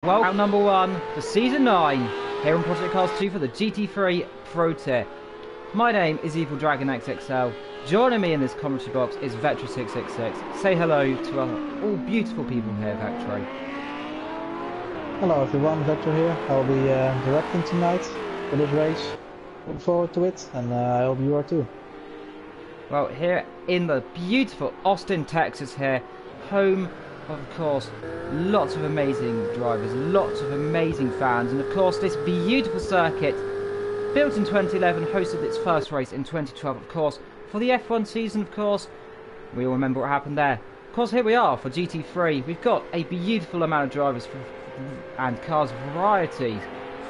Well, round number 1 for Season 9, here on Project Cars 2 for the GT3 Pro Tier. My name is Evil Dragon XXL. Joining me in this commentary box is Vector666. Say hello to all beautiful people here, Vector. Hello everyone, Vector here. I'll be directing tonight for this race. Looking forward to it, and I hope you are too. Well, here in the beautiful Austin, Texas here, home of course, lots of amazing drivers, lots of amazing fans, and of course this beautiful circuit, built in 2011, hosted its first race in 2012, of course, for the F1 season, of course. We all remember what happened there. Of course, here we are for GT3. We've got a beautiful amount of drivers and cars varieties,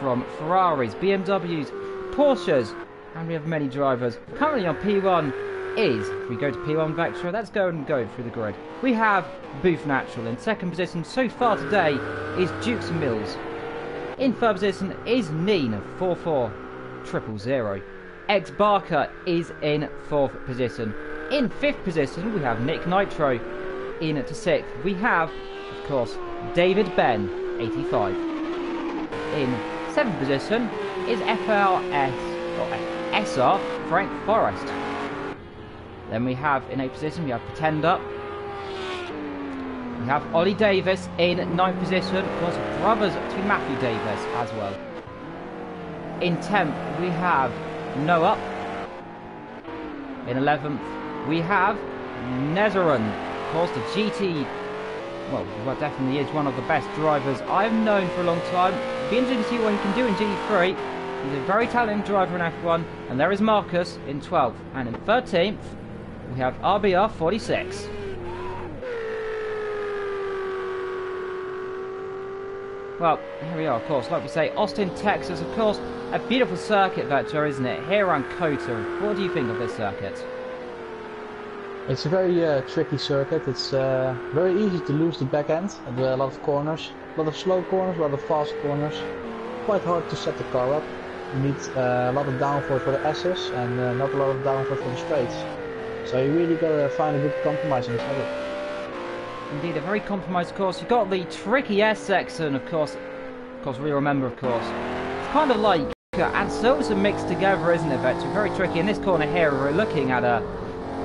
from Ferraris, BMWs, Porsches, and we have many drivers. Currently on P1 is, if we go to P1 Vector, let's go through the grid. We have Booth Natural in second position so far today is Dukes Mills. In third position is Neen 44000. X Barker is in fourth position. In fifth position we have Nick Nitro. In to sixth we have, of course, David Ben 85. In seventh position is SR Frank Forrest. Then we have in 8th position, we have Pretender. We have Ollie Davis in 9th position. Of course, brothers to Matthew Davis as well. In 10th, we have Noah. In 11th, we have Nezeran. Of course, the GT, well, definitely is one of the best drivers I've known for a long time. It'll be interesting to see what he can do in GT3. He's a very talented driver in F1. And there is Marcus in 12th. And in 13th, we have RBR 46. Well, here we are, of course, like we say, Austin, Texas, of course, a beautiful circuit, Vector, isn't it? Here around COTA. What do you think of this circuit? It's a very tricky circuit. It's very easy to lose the back end, and a lot of corners, a lot of slow corners, a lot of fast corners. Quite hard to set the car up. You need a lot of downforce for the S's and not a lot of downforce for the straights. So you really gotta find a good compromise in the middle. Indeed, a very compromised course. You've got the tricky S section, of course we remember, of course. It's kind of like and Silver's mixed together, isn't it, Vector? Very tricky. In this corner here, we're looking at a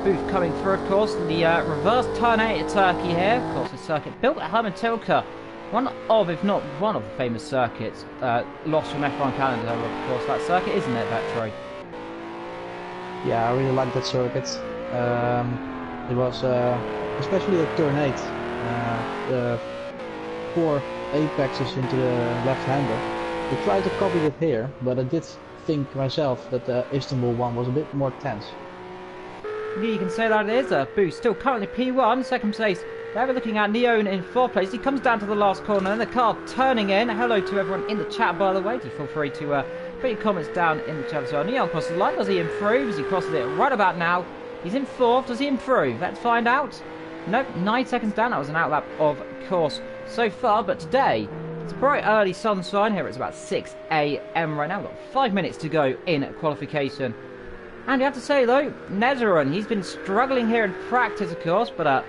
Booth coming through, of course. The reverse turnator turkey here, of course, the circuit built at Hermantilke. One of, if not one of the famous circuits lost from F1 calendar, of course, that circuit, isn't it, Vector? Yeah, I really like that circuit. It was especially at turn 8, the 4 apexes into the left-hander. We tried to copy it here, but I did think myself that the Istanbul one was a bit more tense. Yeah, you can say that it is a boost. Still currently P1, second place. There we're looking at Neon in fourth place. He comes down to the last corner and the car turning in. Hello to everyone in the chat, by the way. Do feel free to put your comments down in the chat as well. Neon crosses the line. Does he improve? As he crosses it right about now. He's in fourth. Does he improve? Let's find out. Nope, 9 seconds down. That was an outlap, of course, so far. But today, it's a bright early sunshine here. It's about 6 AM right now. We've got 5 minutes to go in qualification. And you have to say, though, Nezeran, he's been struggling here in practice, of course. But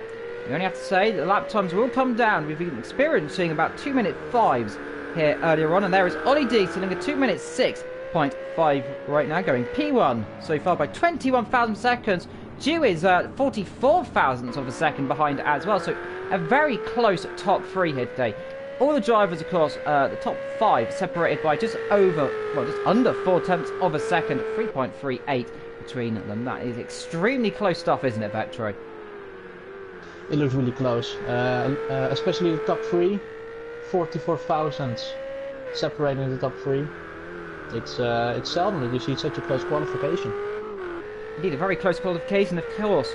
you only have to say that the lap times will come down. We've been experiencing about 2-minute 5s here earlier on. And there is Ollie D sitting at 2-minute 6.5 right now, going P1 so far by 21,000 seconds. Dew is 44 thousandths of a second behind as well, so a very close top 3 here today. All the drivers, of course, the top 5 separated by just under 4 tenths of a second, 3.38 between them. That is extremely close stuff, isn't it, Vector? It looks really close, especially the top 3, 44 thousandths separating the top 3. It's seldom that you see such a close qualification. Indeed, a very close qualification, of course.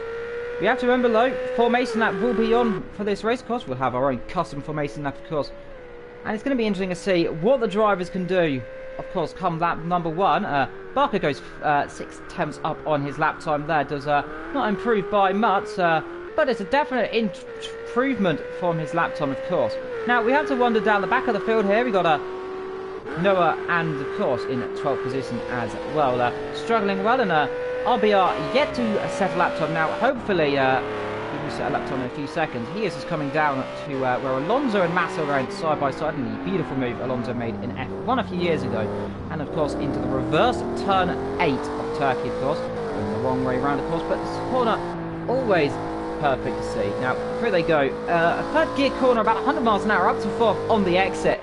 We have to remember, though, formation lap will be on for this race. Of course, we'll have our own custom formation lap, of course. And it's going to be interesting to see what the drivers can do. Of course, come lap number 1, Barker goes 6 tenths up on his lap time there. Does not improve by much, but it's a definite improvement from his lap time, of course. Now, we have to wander down the back of the field here. We've got Noah and, of course, in 12th position as well. Struggling well, and RBR yet to set a lap time now. Hopefully, we will set a lap time in a few seconds. He is just coming down to where Alonso and Massa went side by side in the beautiful move Alonso made in F1 a few years ago. And of course into the reverse turn 8 of Turkey, of course. Going the wrong way around, of course, but this corner always perfect to see. Now, through they go. A third gear corner, about 100 miles an hour, up to fourth on the exit.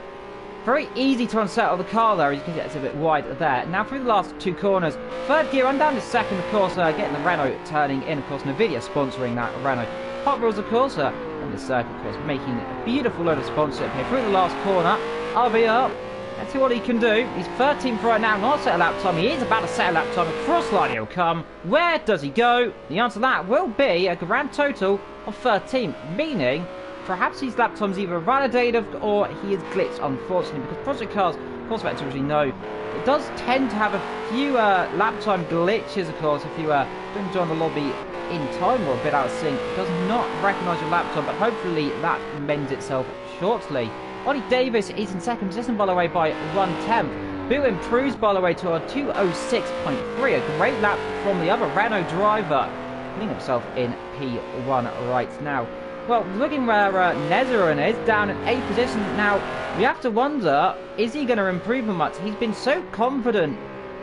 Very easy to unsettle the car there, as you can see it's a bit wide there. Now through the last two corners, third gear and down to second, of course, getting the Renault turning in, of course, Nvidia sponsoring that Renault. Hot Wheels, of course, on the circuit, of course, making a beautiful load of sponsorship here. Through the last corner, RBR, let's see what he can do. He's 13th right now, not set a lap time. He is about to set a lap time. Across line he'll come. Where does he go? The answer to that will be a grand total of 13, meaning perhaps his lap time's either validated or he is glitched, unfortunately, because project cars, of course, as you know, it does tend to have a few lap time glitches, of course, if you don't join the lobby in time or a bit out of sync. It does not recognise your lap time, but hopefully that mends itself shortly. Ollie Davis is in second position, by the way, by 1/10. Boo improves, by the way, to a 2:06.3, a great lap from the other Renault driver, putting himself in P1 right now. Well, looking where Nezerin is, down in 8th position. Now, we have to wonder, is he going to improve much? He's been so confident.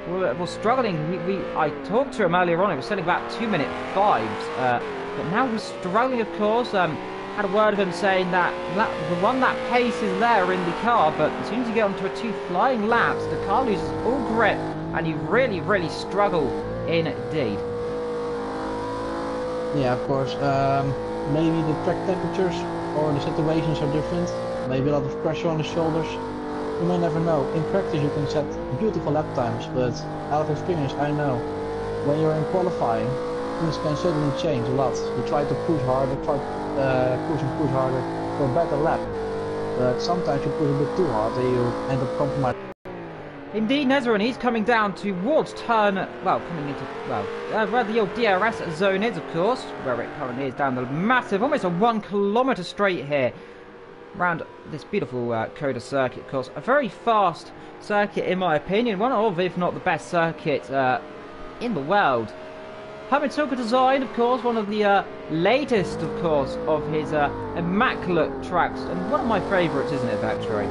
We're struggling. I talked to him earlier on. He was selling about 2-minute 5s. But now we're struggling, of course. Had a word of him saying that the one that pace is there in the car, but as soon as you get onto a 2 flying laps, the car loses all grip, and you really, really struggle indeed. Yeah, of course. Maybe the track temperatures or the situations are different. Maybe a lot of pressure on the shoulders. You may never know. In practice you can set beautiful lap times, but out of experience I know when you're in qualifying, things can suddenly change a lot. You try to push harder, push harder for a better lap. But sometimes you push a bit too hard and you end up compromising. Indeed, Nezerin, he's coming down towards turn, well, coming into, where the old DRS zone is, of course, where it currently is down the massive, almost a 1 kilometre straight here, around this beautiful Coda circuit, of course. A very fast circuit, in my opinion, one of, if not the best circuit in the world. Hamilton design, of course, one of the latest, of course, of his immaculate tracks, and one of my favourites, isn't it, Vectory?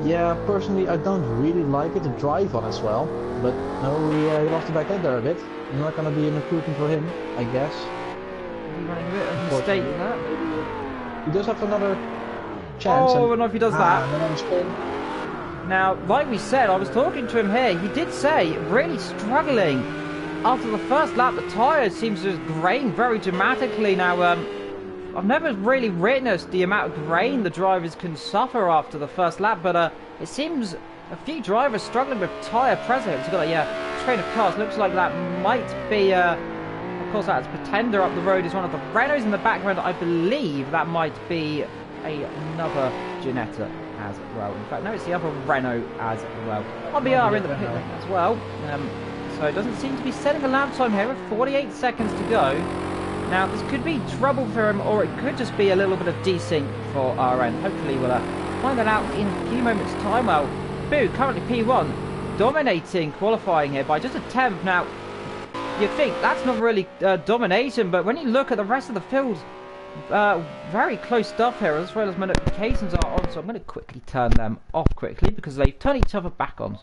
Yeah, personally I don't really like it to drive on as well, but no, he lost the back end there a bit. It's not going to be an improvement for him, I guess. Is he running a bit of a mistake in that? He does have another chance. Oh, I don't know if he does that. Another spin. Now, like we said, I was talking to him here, he did say, really struggling. After the first lap, the tyres seems to have grained very dramatically. Now, I've never really witnessed the amount of grain the drivers can suffer after the first lap, but it seems a few drivers struggling with tyre pressure. It's got a train of cars. Looks like that might be, of course, that's Pretender up the road is one of the Renaults in the background. I believe that might be another Ginetta as well. In fact, no, it's the other Renault as well. RBR in the pit lane as well. So it doesn't seem to be setting a lap time here with 48 seconds to go. Now, this could be trouble for him, or it could just be a little bit of desync for RN. Hopefully we'll find that out in a few moments' time. Well, Boo, currently P1, dominating qualifying here by just a 10th. Now, you'd think that's not really domination, but when you look at the rest of the field, very close stuff here, as well as my notifications are on, so I'm going to quickly turn them off quickly, because they've turned each other back on.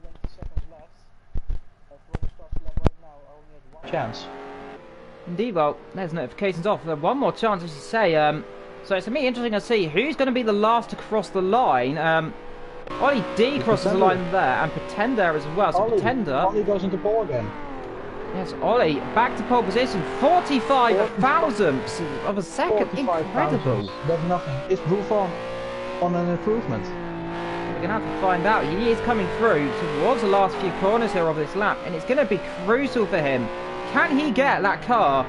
20 seconds left. Chance. Indeed, well, there's notifications off. One more chance, as you say. So it's to me interesting to see who's going to be the last to cross the line. Ollie D crosses the line there, and Pretender as well. So Pretender. Ollie goes into pole again. Yes, Ollie back to pole position. 45 thousandths of a second. Incredible. That's nothing. It's proof on an improvement. We're going to have to find out. He is coming through towards the last few corners here of this lap, and it's going to be crucial for him. Can he get that car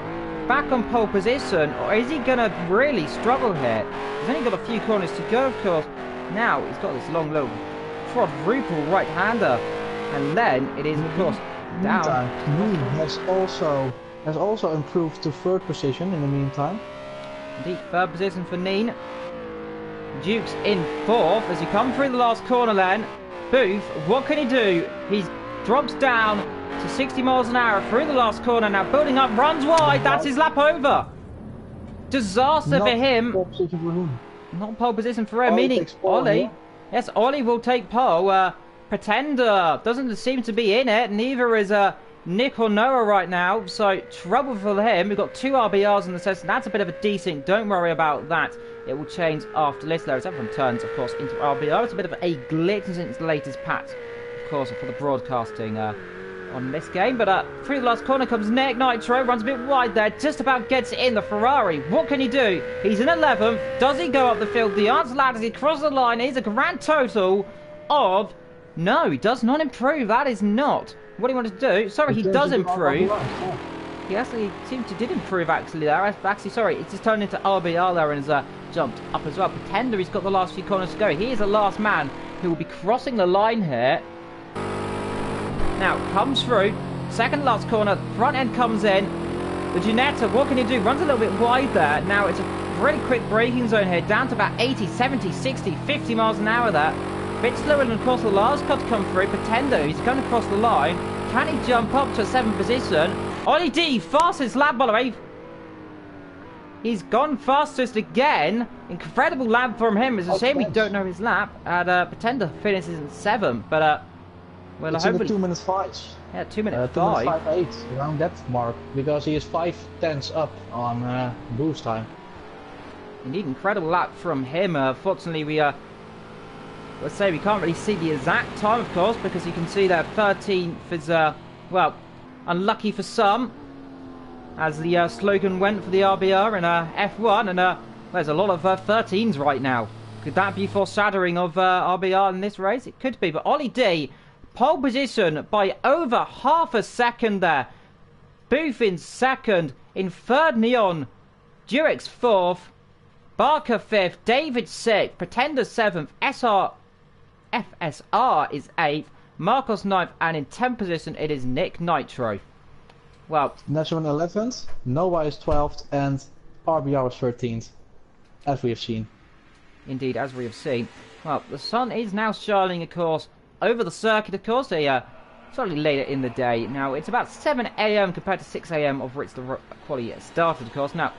back on pole position, or is he going to really struggle here? He's only got a few corners to go, of course. Now he's got this long little quadruple right-hander, and then it is, of course, down. Has also improved to third position in the meantime. Indeed, third position for Neen. Duke's in fourth as he comes through the last corner then. Booth, what can he do? He drops down to 60 miles an hour through the last corner. Now building up, runs wide. That's his lap over. Disaster for him. Not pole position for him, meaning Ollie. Yes, Ollie will take pole. Pretender doesn't seem to be in it. Neither is Nick or Noah right now. So trouble for him. We've got 2 RBRs in the session. That's a bit of a decent. Don't worry about that. It will change after this. As everyone turns, of course, into RBR. It's a bit of a glitch since the latest patch, of course, for the broadcasting on this game. But through the last corner comes Nick Nitro. Runs a bit wide there. Just about gets in the Ferrari. What can he do? He's in 11th. Does he go up the field? The answer, lad, as he crosses the line is a grand total of... No, he does not improve. That is not what he wanted to do. Sorry, he does improve. He actually seemed to did improve actually there. Actually, sorry, it's just turned into RBR there and has jumped up as well. Pretender, he's got the last few corners to go. He is the last man who will be crossing the line here. Now, comes through. Second last corner. Front end comes in. The Ginetta, what can he do? Runs a little bit wide there. Now, it's a really quick braking zone here. Down to about 80, 70, 60, 50 miles an hour there. Bit slower than, of course, the last cut to come through. Pretender, he's going to cross the line. Can he jump up to a 7th position? Ollie D, fastest lap, by the way. He's gone fastest again. Incredible lap from him. It's a shame we don't know his lap. And Pretender finishes in 7th. But, well, it's in the 2 minutes 5. Yeah, 2 minutes 2 minutes 5.8, around that mark. Because he is 5 tenths up on boost time. Indeed, incredible lap from him. Fortunately, let's say we can't really see the exact time, of course, because you can see that 13th is, well, unlucky for some, as the slogan went for the RBR in F1, and there's a lot of 13s right now. Could that be foreshadowing of RBR in this race? It could be, but Ollie D, pole position by over half a second there. Booth in 2nd, in 3rd Neon, Durex 4th, Barker 5th, David 6th, Pretender 7th, FSR is 8th, Marcos 9th, and in 10th position it is Nick Nitro. Well, Nesson 11th, Noah is 12th, and RBR is 13th, as we have seen. Indeed, as we have seen. Well, the sun is now shining, of course, over the circuit, of course, slightly later in the day. Now, it's about 7 AM compared to 6 AM, of which the quali started, of course. Now,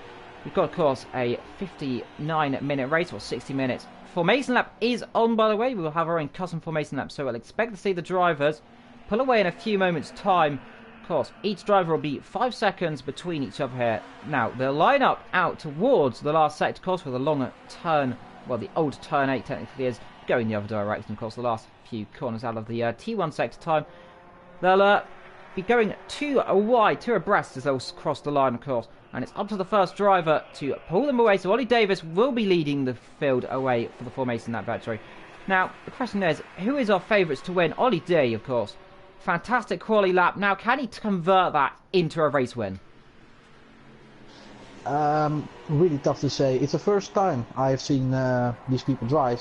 we've got, of course, a 59-minute race, or 60 minutes. Formation lap is on, by the way. We will have our own custom formation lap, so I'll expect to see the drivers pull away in a few moments' time. Of course, each driver will be 5 seconds between each other here. Now, they'll line up out towards the last sector, of course, with a longer turn. Well, the old turn 8 technically is going the other direction, of course, the last few corners out of the T1 sector time. They'll be going 2 wide, 2 abreast as they'll cross the line, of course. And it's up to the first driver to pull them away. So Ollie Davis will be leading the field away for the formation lap battery. Now, the question is, who is our favourites to win? Ollie D, of course. Fantastic quali lap. Now, can he convert that into a race win? Really tough to say. It's the first time I've seen these people drive.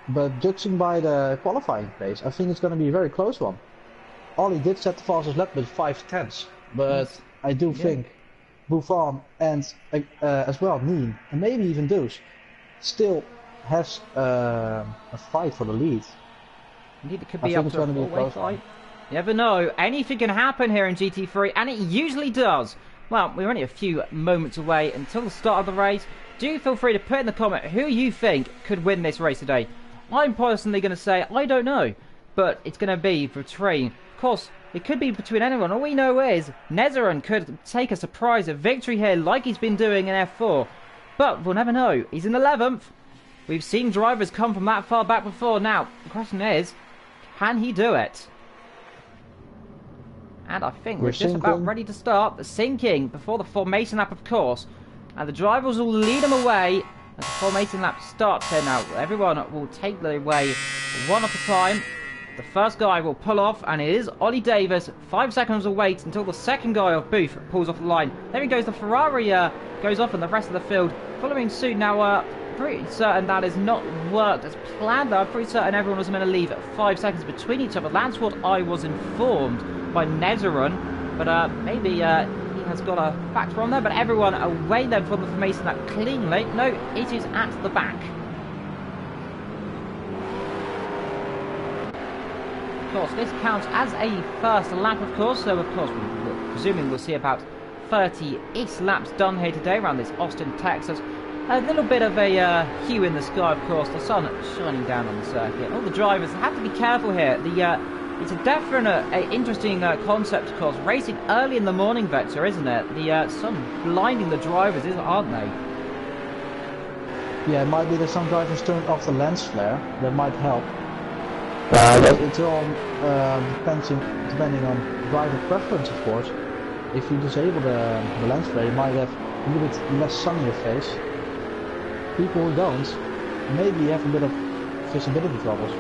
But judging by the qualifying pace, I think it's going to be a very close one. Ollie did set the fastest lap with 5 tenths. But yes, I do think Buffon and as well Neen, and maybe even Deuce, still has a fight for the lead. Indeed, it could be up to a 4-way fight. You never know. Anything can happen here in GT3, and it usually does. Well, we're only a few moments away until the start of the race. Do feel free to put in the comment who you think could win this race today. I'm personally going to say I don't know, but it's going to be between, of course, it could be between anyone. All we know is Nezerin could take a surprise of victory here like he's been doing in F4. But we'll never know. He's in 11th. We've seen drivers come from that far back before. Now, the question is, can he do it? And I think we're just about ready to start the sinking before the formation lap, of course. And the drivers will lead them away as the formation lap starts here now. Everyone will take their way one at a time. The first guy will pull off, and it is Ollie Davis. 5 seconds will wait until the second guy of Booth pulls off the line. There he goes. The Ferrari goes off, and the rest of the field following suit. Now, pretty certain that has not worked as planned, though. I'm pretty certain everyone was meant to leave 5 seconds between each other. That's what I was informed by Nezerin, but maybe he has got a factor on there. But everyone away then from the formation that cleanly. No, it is at the back. Of course, this counts as a first lap, of course, so of course, presuming we'll see about 30-ish laps done here today around this Austin, Texas. A little bit of a hue in the sky, of course, the sun shining down on the circuit. All the drivers have to be careful here. It's a definite, interesting concept, of course. Racing early in the morning, Vector, isn't it? The sun blinding the drivers, aren't they? Yeah, it might be that some drivers turned off the lens flare. That might help. It's all depending on driver preference, of course. If you disable the lens flare, you might have a little bit less sun in your face. People who don't, maybe have a bit of visibility troubles.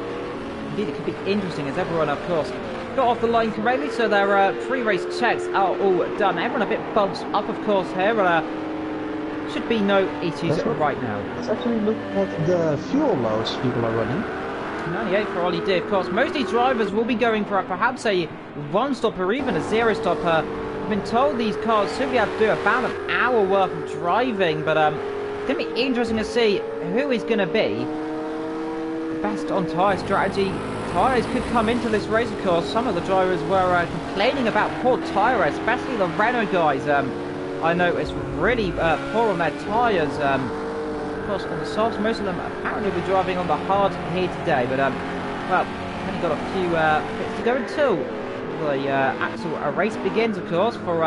Indeed, it could be interesting as everyone, of course, got off the line correctly, so their pre-race checks are all done. Everyone a bit bumped up, of course, here. Should be no issues right now. Let's actually look at the fuel loads people are running. 98 for Ollie D, of course. Most of these drivers will be going for perhaps a one-stop or even a zero-stop. I've been told these cars should be able to do about an hour worth of driving, but it's going to be interesting to see who is going to be the best on tyre strategy. Tyres could come into this race, of course. Some of the drivers were complaining about poor tyre, especially the Renault guys. I noticed really poor on their tyres. Of course, on the softs, most of them apparently will be driving on the hard here today. But, well, only got a few bits to go until the actual race begins, of course, for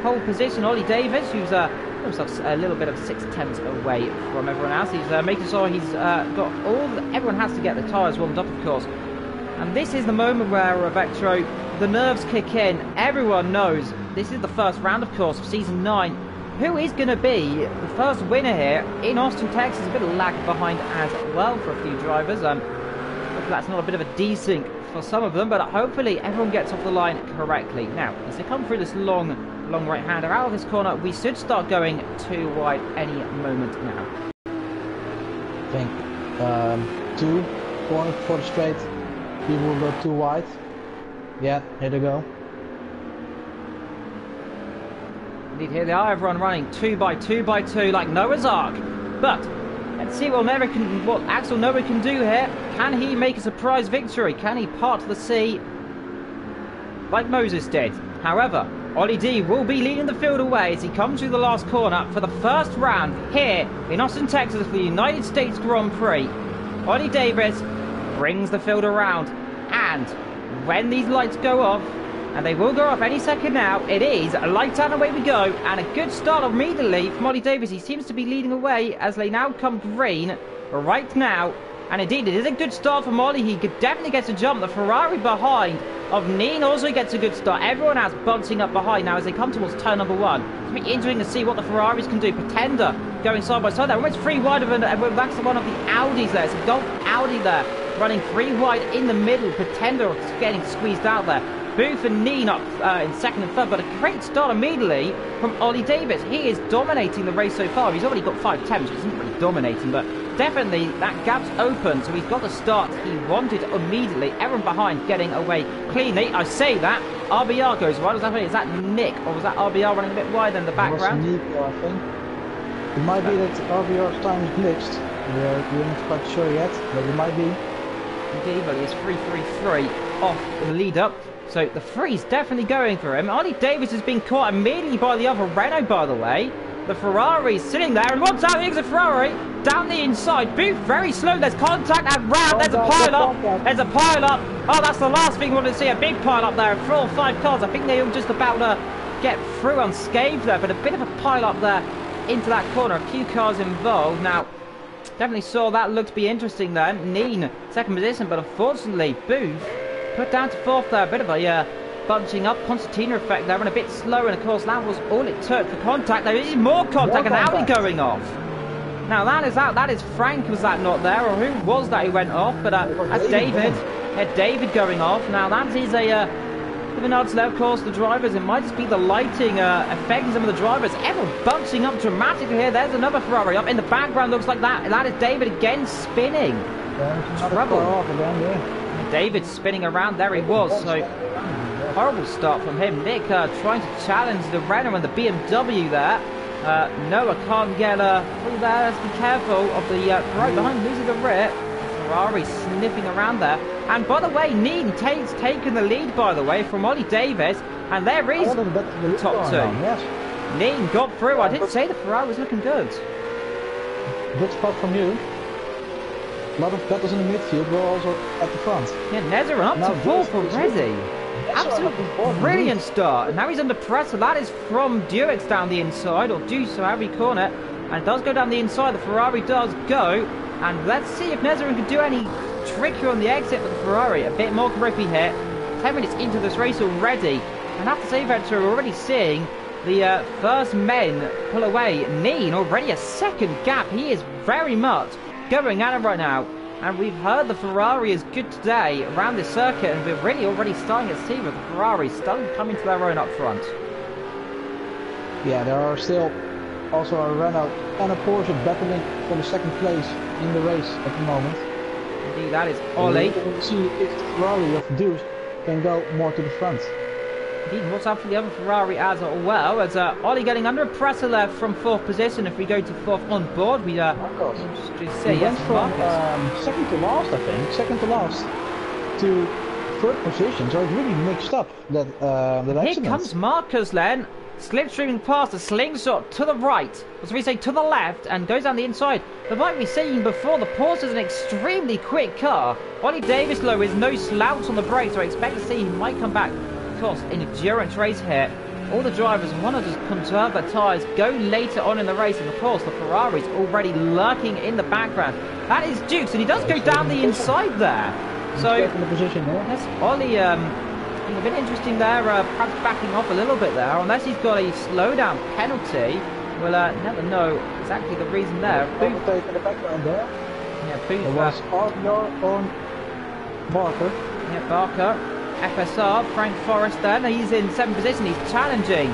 pole position. Ollie Davis, who's himself a little bit of 6/10 away from everyone else. He's making sure he's got everyone has to get the tyres warmed up, of course. And this is the moment where, Vectro, the nerves kick in. Everyone knows this is the first round, of course, of Season 9. Who is going to be the first winner here in Austin, Texas? A bit of lag behind as well for a few drivers. Hopefully that's not a bit of a desync for some of them, but hopefully everyone gets off the line correctly. Now, as they come through this long right-hander out of this corner, we should start going too wide any moment now. I think 2 corners for the straight. People will go too wide. Yeah, here they go. Indeed, here they are, everyone running 2 by 2 by 2 like Noah's Ark. But let's see what Axel Noah can do here. Can he make a surprise victory? Can he part the sea like Moses did? However, Ollie D will be leading the field away as he comes through the last corner for the first round here in Austin, Texas for the United States Grand Prix. Ollie Davis brings the field around, and when these lights go off, and they will go off any second now, it is lights out and away we go, and a good start immediately from Ollie Davis. He seems to be leading away as they now come green right now, and indeed it is a good start from Ollie. He could definitely get a jump. The Ferrari behind of Neen also gets a good start. Everyone else bouncing up behind now as they come towards turn number 1. It's be interesting to see what the Ferraris can do. Pretender going side by side there, almost 3 wide of that's one of the Audis there. It's a Golf Audi there, running 3 wide in the middle. Pretender getting squeezed out there. Booth and Neen up in second and third, but a great start immediately from Ollie Davis. He is dominating the race so far. He's already got 5 temps, which isn't really dominating, but definitely that gap's open, so he's got the start he wanted immediately. Everyone behind getting away cleanly. I say that. RBR goes wide. Is that Nick, or was that RBR running a bit wide in the background? It was Nico, I think. It might be that RBR's time is glitched. We're not quite sure yet, but it might be. Indeed, but he's 3-3-3 off the lead up. So the free's definitely going for him. Ollie Davis has been caught immediately by the other Renault, by the way. The Ferrari's sitting there, and what's out? Here's a Ferrari down the inside. Booth very slow. There's contact and round. There's a pile up. There's a pile up. Oh, that's the last thing we want to see. A big pile up there. 4 or 5 cars. I think they all just about get through unscathed there, but a bit of a pile up there into that corner. A few cars involved. Now, definitely saw that look to be interesting there. Neen, second position, but unfortunately, Booth put down to 4th there. A bit of a bunching up, concertina effect there, and a bit slow, and of course that was all it took for contact. There is more contact, and Audi going off. Now that is Frank, was that not there, or who was that who went off? But that's David. Yeah, David going off. Now that is a bit of an odds there, of course, the drivers. It might just be the lighting affecting some of the drivers. Everyone bunching up dramatically here. There's another Ferrari up in the background, looks like that. That is David again spinning. Trouble. Again, yeah. David spinning around, there he was, so horrible start from him. Nick trying to challenge the Renault and the BMW there. Noah can't get through there. Let's be careful of the right behind losing the rear. Ferrari sniffing around there. And by the way, Neen taken the lead, by the way, from Ollie Davis. And there is top two. Yes. Neen got through. I didn't say the Ferrari was looking good. Good spot from you. A lot of battles in the midfield, but also at the front. Yeah, Nezzer up to fourth already. Absolutely brilliant start. And now he's under pressure. That is from Duix down the inside, or Deuce, however you call it. And it does go down the inside. The Ferrari does go. And let's see if Nezzer can do any trickery on the exit with the Ferrari. A bit more grippy here. 10 minutes into this race already. And I have to say, Vector, we're already seeing the first men pull away. Neen already a second gap. He is very much going at it right now. And we've heard the Ferrari is good today around this circuit, and we're really already starting to see with the Ferraris starting to come into their own up front. Yeah, there are still also a Renault and a Porsche battling for the second place in the race at the moment. Indeed, that is Ollie. Let's see if the Ferrari of Deuce can go more to the front. Indeed, what's up for the other Ferrari as well? As Ollie getting under pressure there from fourth position. If we go to fourth on board, we of course. Say yes, from second to last, I think, second to last to third position. So it's really mixed up that accident. Here comes Marcus then, slipstreaming past a slingshot to the right, or should we say to the left, and goes down the inside. But like we saying before, the Porsche is an extremely quick car. Ollie Davis, though, is no slouch on the brakes, so I expect to see he might come back. Of course, in endurance race here, all the drivers want to just conserve their tyres, go later on in the race, and of course the Ferrari's already lurking in the background. That is Dukes, and he does go down the inside there. So yes, Ollie, a bit interesting there, perhaps backing off a little bit there, unless he's got a slowdown penalty. We'll never know exactly the reason there. Booth in the background there. Yeah, Booth. It was AOR on Barker. Yeah, Barker. FSR, Frank Forrest then, he's in 7th position, he's challenging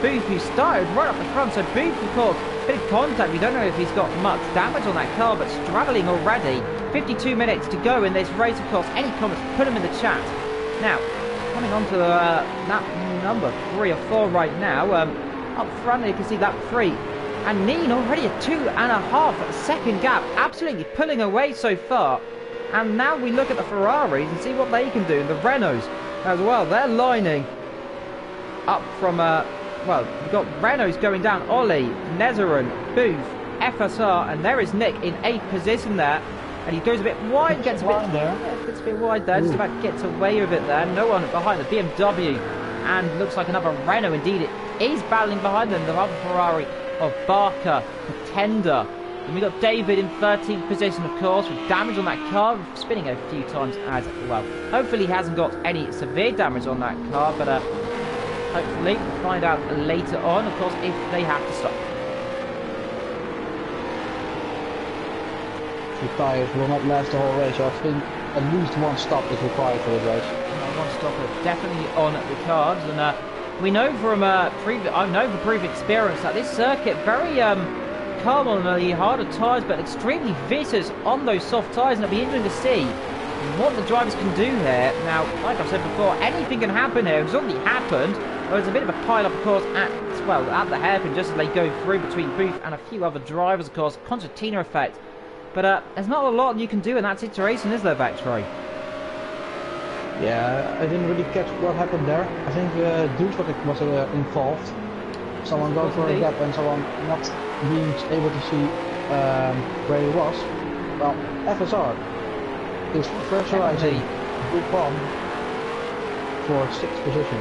Booth, who started right up the front. So Booth, of course, bit of contact, we don't know if he's got much damage on that car, but struggling already. 52 minutes to go in this race, of course. Any comments, put them in the chat. Now, coming on to that number 3 or 4 right now, up front you can see that 3. And Neen already a 2.5 second gap, absolutely pulling away so far. And now we look at the Ferraris and see what they can do. And the Renaults as well. They're lining up from, well, we've got Renaults going down. Ollie, Nezeren, Booth, FSR, and there is Nick in 8th position there. And he goes a bit wide, gets a bit, gets a bit wide there, just about gets away with it there. No one behind the BMW. And looks like another Renault indeed. It is battling behind them. The other Ferrari of Barker, Pretender. And we got David in 13th position, of course, with damage on that car, spinning a few times as well. Hopefully he hasn't got any severe damage on that car, but hopefully we'll find out later on, of course, if they have to stop. The tyres will not last the whole race, so I think at least one stop is required for this race. One stop is definitely on the cards, and we know from previous experience that this circuit very calm on the harder tyres, but extremely vicious on those soft tyres, and it'll be interesting to see what the drivers can do here. Now, like I've said before, anything can happen here. It's already happened. There's a bit of a pile-up, of course, at the hairpin, just as they go through between Booth and a few other drivers, of course, concertina effect. But there's not a lot you can do in that situation, is there, Vectory? Yeah, I didn't really catch what happened there. I think Deuce was involved. Someone going for a gap and someone not being able to see where he was. Well, FSR is pressurizing Group 1 for 6th position.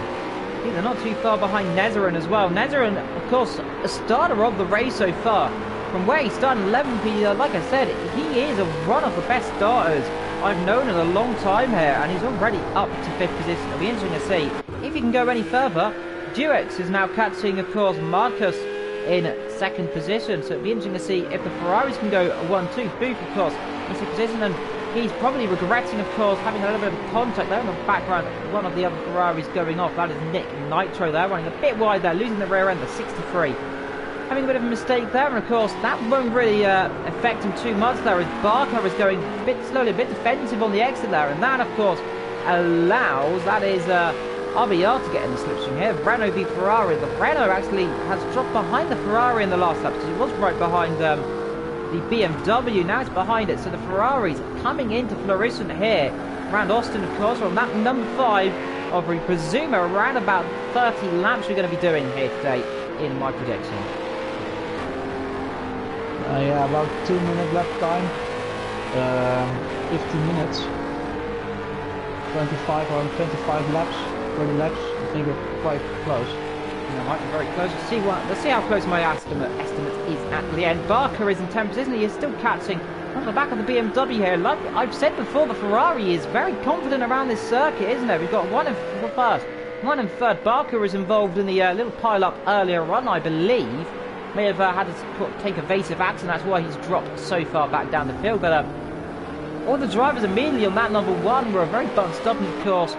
Yeah, they're not too far behind Nezeren as well. Nezeren, of course, a starter of the race so far. From where he started 11th, like I said, he is one of the best starters I've known in a long time here, and he's already up to 5th position. It'll be interesting to see if he can go any further. Duex is now catching, of course, Marcus in 2nd position, so it'll be interesting to see if the Ferraris can go 1-2. Booth, of course, in 6th position, and he's probably regretting, of course, having a little bit of contact there in the background. One of the other Ferraris going off, that is Nick Nitro there, running a bit wide there, losing the rear end, the 63. Having a bit of a mistake there, and of course that won't really affect him too much there, as Barker is going a bit slowly, a bit defensive on the exit there, and that of course allows, that is RBR to get in the slipstream here. Renault v Ferrari. The Renault actually has dropped behind the Ferrari in the last lap, because he was right behind the BMW. Now it's behind it, so the Ferrari's coming into Florissant here. Around Austin, of course, on that number 5 of, we presume, around about 30 laps we're going to be doing here today in my prediction. Yeah, about 2 minute lap time. 15 minutes. 25 or 25 laps. 30 laps. I think we're quite close. Yeah, might be very close. Let's see how close my estimate is at the end. Barker is in 10th position. He is still catching on the back of the BMW here. Like I've said before, the Ferrari is very confident around this circuit, isn't it? We've got one in first, one in third. Barker was involved in the little pile-up earlier on, I believe. May have had to take evasive action. That's why he's dropped so far back down the field. But all the drivers immediately on that number 1 were very bunched up, and of course,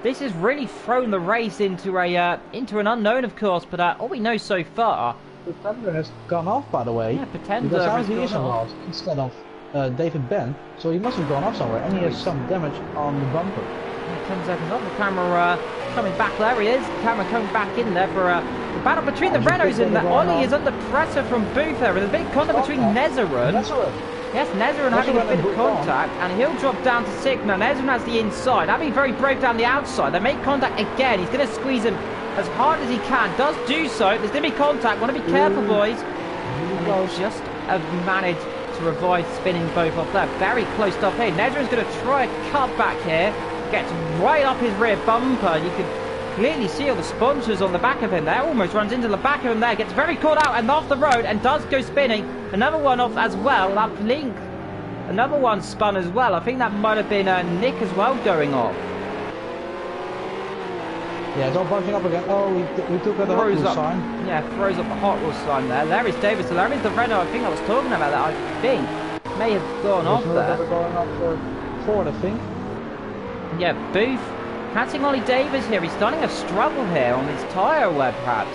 this has really thrown the race into an unknown, of course. But all we know so far, Pretender has gone off, by the way. Yeah, Pretender because has is gone off involved instead of David Ben, so he must have gone off somewhere, and he has some damage on the bumper. 10 seconds off. The camera coming back. There he is. The camera coming back in there for the battle between the Renaults. In that Ollie is under pressure from Booth there, with a big contact between Nezerin. Yes, Nezerin having a bit of contact, and he'll drop down to 6th. Now Nezerin has the inside. That'd be very brave down the outside. They make contact again. He's going to squeeze him as hard as he can. Does do so. There's going to be contact. Want to be careful, boys. And they just have managed to avoid spinning both off there. Very close stuff here. Nezerin's going to try a cut back here. Gets right up his rear bumper. You can clearly see all the sponsors on the back of him there. Almost runs into the back of him there. Gets very caught out and off the road and does go spinning. Another one off as well. That Blink. Another one spun as well. I think that might have been Nick as well going off. Yeah, it's all bunching up again. Oh, we took out the Hot Wheels sign. Yeah, throws up the Hot Wheels sign there. There is David. So there is the Renault. I think I was talking about that. I think may have gone off there. Going off for Ford, I think. Yeah, Booth catching Ollie Davis here. He's starting to struggle here on his tyre wear, perhaps.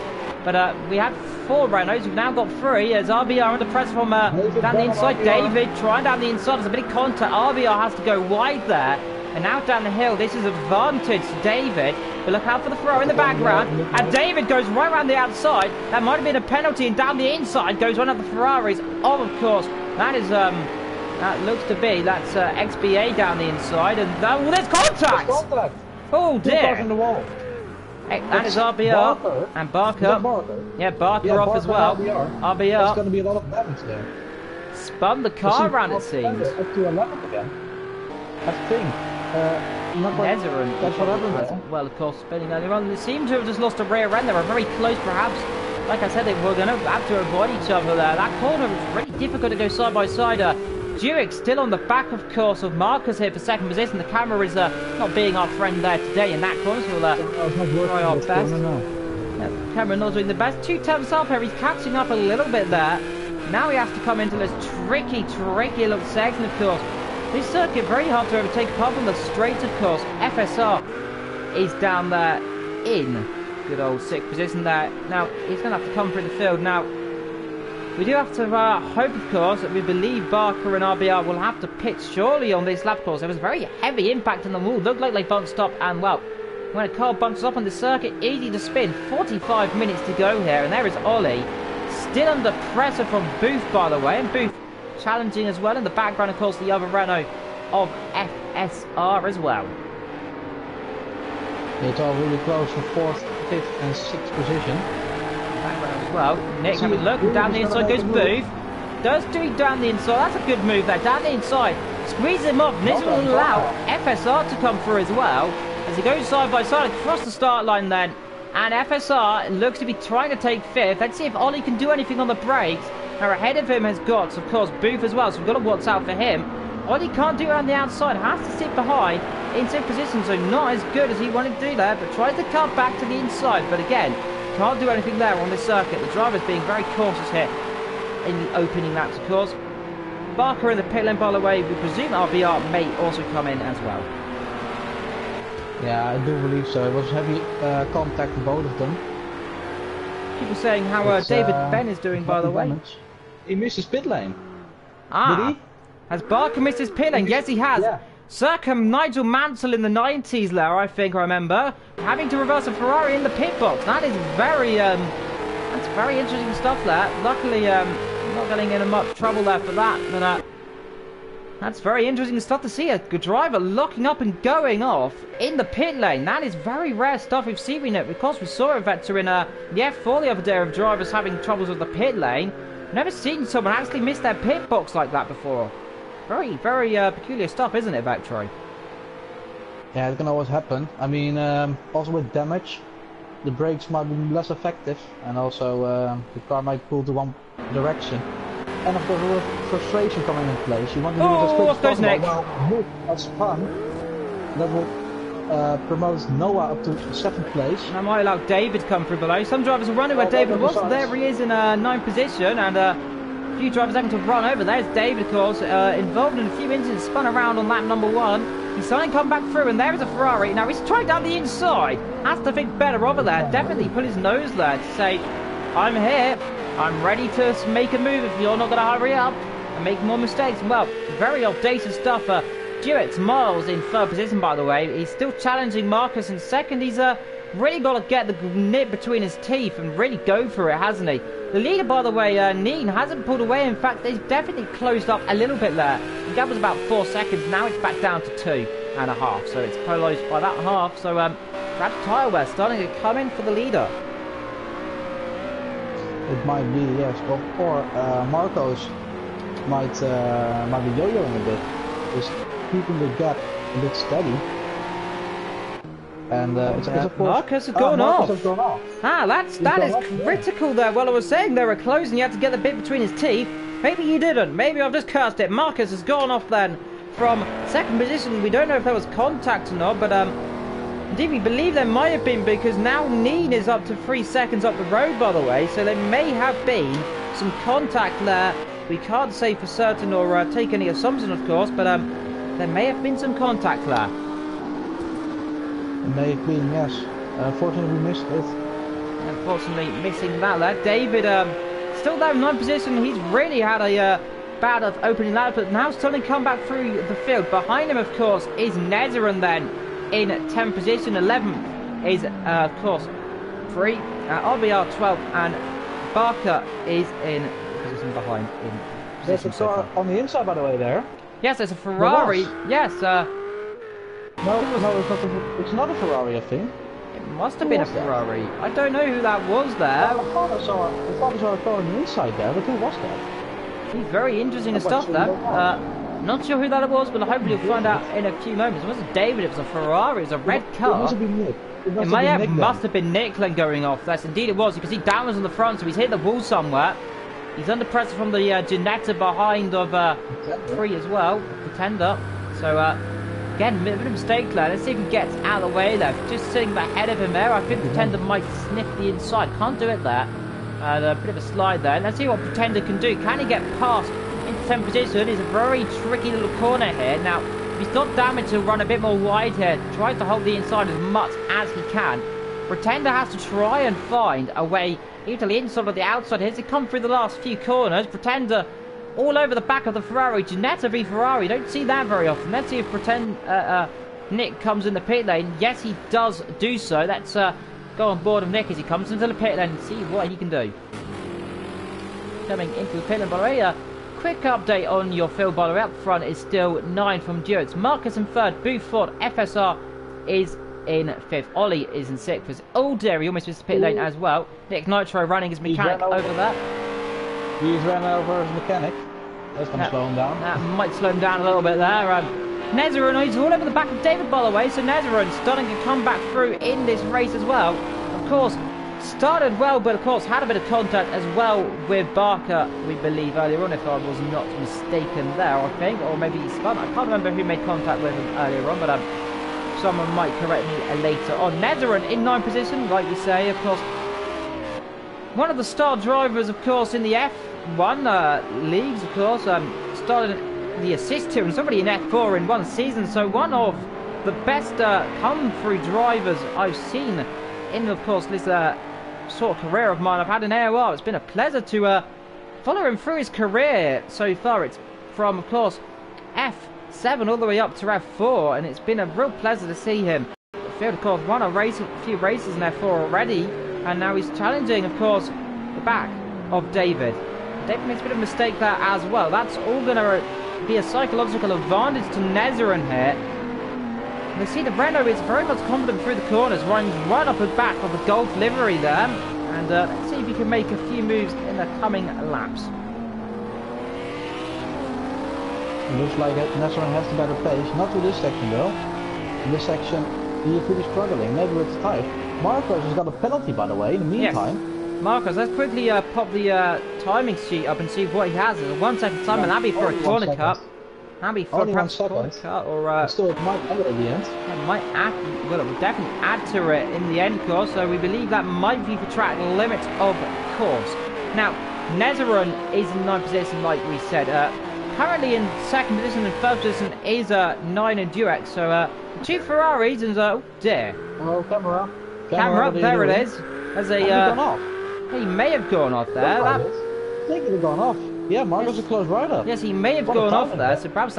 But we had 4 Renaults. We've now got 3 as RBR under pressure from down the inside. David trying down the inside. There's a bit of contact. RBR has to go wide there. And now down the hill, this is advantage to David. But look out for the Ferrari in the background. And David goes right around the outside. That might have been a penalty. And down the inside goes one of the Ferraris. Oh, of course. That is... that looks to be, that's XBA down the inside, and well, there's contact! Oh dear! In the wall. That is RBR Barker. And Barker. Barker. Yeah, Barker off as well. RBR. There's going to be a lot of damage there. Spun the car around, it seems. Up to 11 again. I think. Nezerin. That's what happened there. Well, of course, spinning earlier on. They seem to have just lost a rear end. They were very close, perhaps. Like I said, they were going to have to avoid each other there. That corner was really difficult to go side by side. Duick still on the back, of course, of Marcus here for 2nd position. The camera is not being our friend there today in that corner, so we'll try our best. Yeah, the camera not doing the best. 2 tenths off here. He's catching up a little bit there. Now he has to come into this tricky little section, of course. This circuit very hard to overtake apart from the straight, of course. FSR is down there in good old 6th position there. Now, he's going to have to come through the field. Now, we do have to hope, of course, that we believe Barker and RBR will have to pit surely on this lap course. There was very heavy impact on the wall. Looked like they bunched up, and well, when a car bunches up on the circuit, easy to spin. 45 minutes to go here, and there is Ollie. Still under pressure from Booth, by the way, and Booth challenging as well. In the background, of course, the other Renault of FSR as well. It's all really close for 4th, 5th and 6th position. Background as well. Nick having a look, down the inside goes Booth. Does do it down the inside. That's a good move there. Down the inside. Squeeze him off. This will allow FSR to come through as well. As he goes side by side across the start line then. And FSR looks to be trying to take 5th. Let's see if Ollie can do anything on the brakes. Now ahead of him has got, of course, Booth as well. So we've got to watch out for him. Ollie can't do it on the outside. Has to sit behind in 6th position. So not as good as he wanted to do there. But tries to cut back to the inside. But again, can't do anything there on this circuit. The driver's being very cautious here in the opening laps, of course. Barker in the pit lane, by the way. We presume RBR may also come in as well. Yeah, I do believe so. It was heavy contact for both of them. People saying how David Ben is doing, by the way. He missed his pit lane. Ah, did he? Has Barker missed his pit lane? Yes, he has. Yeah. Circum Nigel Mansell in the 90s there, I think I remember. Having to reverse a Ferrari in the pit box. That is very, that's very interesting stuff there. Luckily, not not getting into much trouble there for that. But that's very interesting stuff to see. A good driver locking up and going off in the pit lane. That is very rare stuff we've seen in it. Because we saw a Vector in the F4 the other day of drivers having troubles with the pit lane. Never seen someone actually miss their pit box like that before. Very, very peculiar stuff, isn't it, Vector? Yeah, it can always happen. I mean, also with damage, the brakes might be less effective, and also the car might pull to one direction. And of course, with frustration coming in place, you want to move as quick as possible. Nick. Well, that's fun. That will promote Noah up to 7th place. And I might allow David to come through below. Some drivers are running where David was. There he is in 9th position, and a few drivers having to run over. There's David, of course, involved in a few incidents, spun around on lap number 1. He's starting to come back through, and there is a Ferrari. Now he's trying down the inside. Has to think better over there. Definitely put his nose there to say, I'm here. I'm ready to make a move if you're not going to hurry up and make more mistakes. Well, very outdated stuff. Dewitt's Miles in 3rd position, by the way. He's still challenging Marcus in 2nd. He's really got to get the nip between his teeth and really go for it, hasn't he? The leader, by the way, Neen, hasn't pulled away. In fact, they've definitely closed up a little bit there. The gap was about 4 seconds. Now it's back down to 2.5. So it's polarised by that half. So Brad tyre wear starting to come in for the leader. It might be, yes, or Marcos might be yo-yoing a bit, just keeping the gap a bit steady. And it's of course, Marcus has gone off. Ah, that is off, critical there. Well, I was saying they were closing. You had to get the bit between his teeth. Maybe he didn't. Maybe I've just cursed it. Marcus has gone off then from 2nd position. We don't know if there was contact or not, but indeed we believe there might have been, because now Neen is up to 3 seconds up the road, by the way. So there may have been some contact there. We can't say for certain or take any assumption, of course, but there may have been some contact there. It may have been, yes. Unfortunately, we missed it. Unfortunately, missing that there. David, still there in 9th position. He's really had a bout of opening that, but now starting to come back through the field. Behind him, of course, is Nezerin then in 10th position. 11th is, of course, 3. RBR 12th, and Barker is in position behind. There's a car on the inside, by the way, there. Yes, there's a Ferrari. Yes, No, it's not a Ferrari, I think. It must have been a Ferrari. I don't know who that was there. I thought I saw a car on the inside there, but who was that? He's very interesting stuff there. Not sure who that was, but hopefully we'll find out in a few moments. It wasn't David, it was a Ferrari, it was a red car. It must have been Nick. It must have been Nick then going off. Yes, indeed it was. You can see Darren's on the front, so he's hit the wall somewhere. He's under pressure from the Ginetta behind of 3 as well, Pretender. So, again, a bit of a mistake there. Let's see if he gets out of the way there. Just sitting ahead of him there. I think Pretender might sniff the inside. Can't do it there. A bit of a slide there. Let's see what Pretender can do. Can he get past into 10th position? It's a very tricky little corner here. Now, if he's not damaged, he'll run a bit more wide here. Tries to hold the inside as much as he can. Pretender has to try and find a way either to the inside or the outside here. As he come through the last few corners, Pretender all over the back of the Ferrari. Ginetta v Ferrari. Don't see that very often. Let's see if Nick comes in the pit lane. Yes, he does do so. Let's go on board of Nick as he comes into the pit lane and see what he can do. Coming into the pit lane, by the way, quick update on your field, by the way. Up front is still 9 from Dewitt's. Marcus in 3rd. Booth Ford. FSR is in 5th. Ollie is in 6th. Oh dear, he almost missed the pit lane as well. Nick Nitro running his mechanic over there. He's ran over his mechanic. That's going to slow him down. That might slow him down a little bit there. Nezerin, he's all over the back of David, by the way. So Nezerin starting to come back through in this race as well. Of course, started well, but of course had a bit of contact as well with Barker, we believe, earlier on, if I was not mistaken there, I think. Or maybe he spun. I can't remember who made contact with him earlier on, but someone might correct me later on. Nezerin in 9th position, like we say, of course. One of the star drivers, of course, in the F1 leagues, of course, started the assist here, and somebody in F4 in one season. So one of the best come-through drivers I've seen in, of course, this sort of career of mine. I've had an AOR. It's been a pleasure to follow him through his career so far. It's from, of course, F7 all the way up to F4, and it's been a real pleasure to see him. Field, of course, won a few races in F4 already. And now he's challenging, of course, the back of David. David makes a bit of a mistake there as well. That's all going to be a psychological advantage to Nezerin here. You see the Renault is very much confident through the corners, running right up the back of the Golf livery there. And let's see if he can make a few moves in the coming laps. It looks like Nezerin has the better pace, not with this section though. In this section, he is really struggling, maybe with the tyre. Marcos has got a penalty, by the way, in the meantime. Yes. Marcos, let's quickly pop the timing sheet up and see what he has. It's a 1 second time, and that'd be for a corner cut. That'd be for perhaps a corner cut, or still it might end at the end. It might add, well, it will definitely add to it in the end course, so we believe that might be for track limit of course. Now, Nezerin is in 9th position, like we said. Currently in 2nd position and 1st position is 9 and Durex, so 2 Ferraris and oh dear. Oh, camera, there it is. As a gone off. He may have gone off there. I think it had gone off. Yeah, Marcos a close rider. Yes, he may have gone off there. So perhaps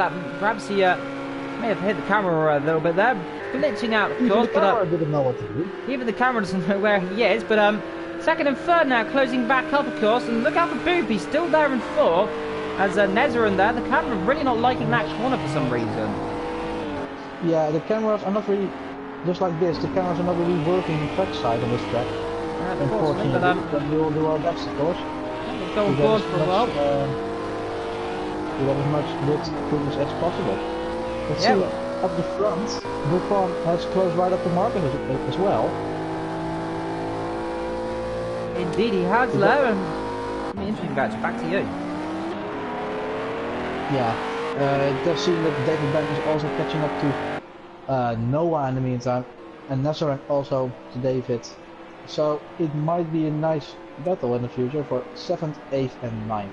he may have hit the camera a little bit there, glitching out of course. Even the camera didn't know what to do. Even the camera doesn't know where he is. But 2nd and 3rd now, closing back up of course. And look out for Boop. He's still there in 4th. As Nezerin there, the camera really not liking that corner for some reason. Yeah, the cameras are not really, just like this, the cameras are not really working on trackside on this track. Unfortunately, but we will do our best, of course. We'll go on board for a while. To get as much good footage as possible. Let's see, up the front, Buffon has close right up to Marcus as well. Indeed, he has there, and it'll be interesting back to you. Yeah, it does seem that David Ben is also catching up to Noah in the meantime, and Nezerin also to David. So it might be a nice battle in the future for 7th, 8th and 9th.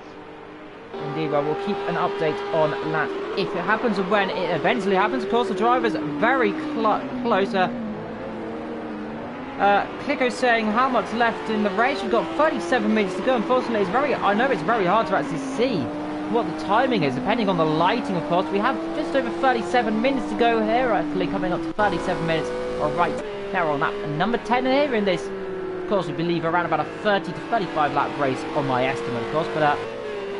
Indeed, well, we'll keep an update on that if it happens and when it eventually happens. Of course, the driver's very close. Klicko's saying how much left in the race. We've got 37 minutes to go. Unfortunately, I know it's very hard to actually see what the timing is, depending on the lighting, of course. We have just over 37 minutes to go here, actually coming up to 37 minutes. Alright, now we're on lap number 10 here in this, of course, we believe around about a 30 to 35 lap race on my estimate, of course, but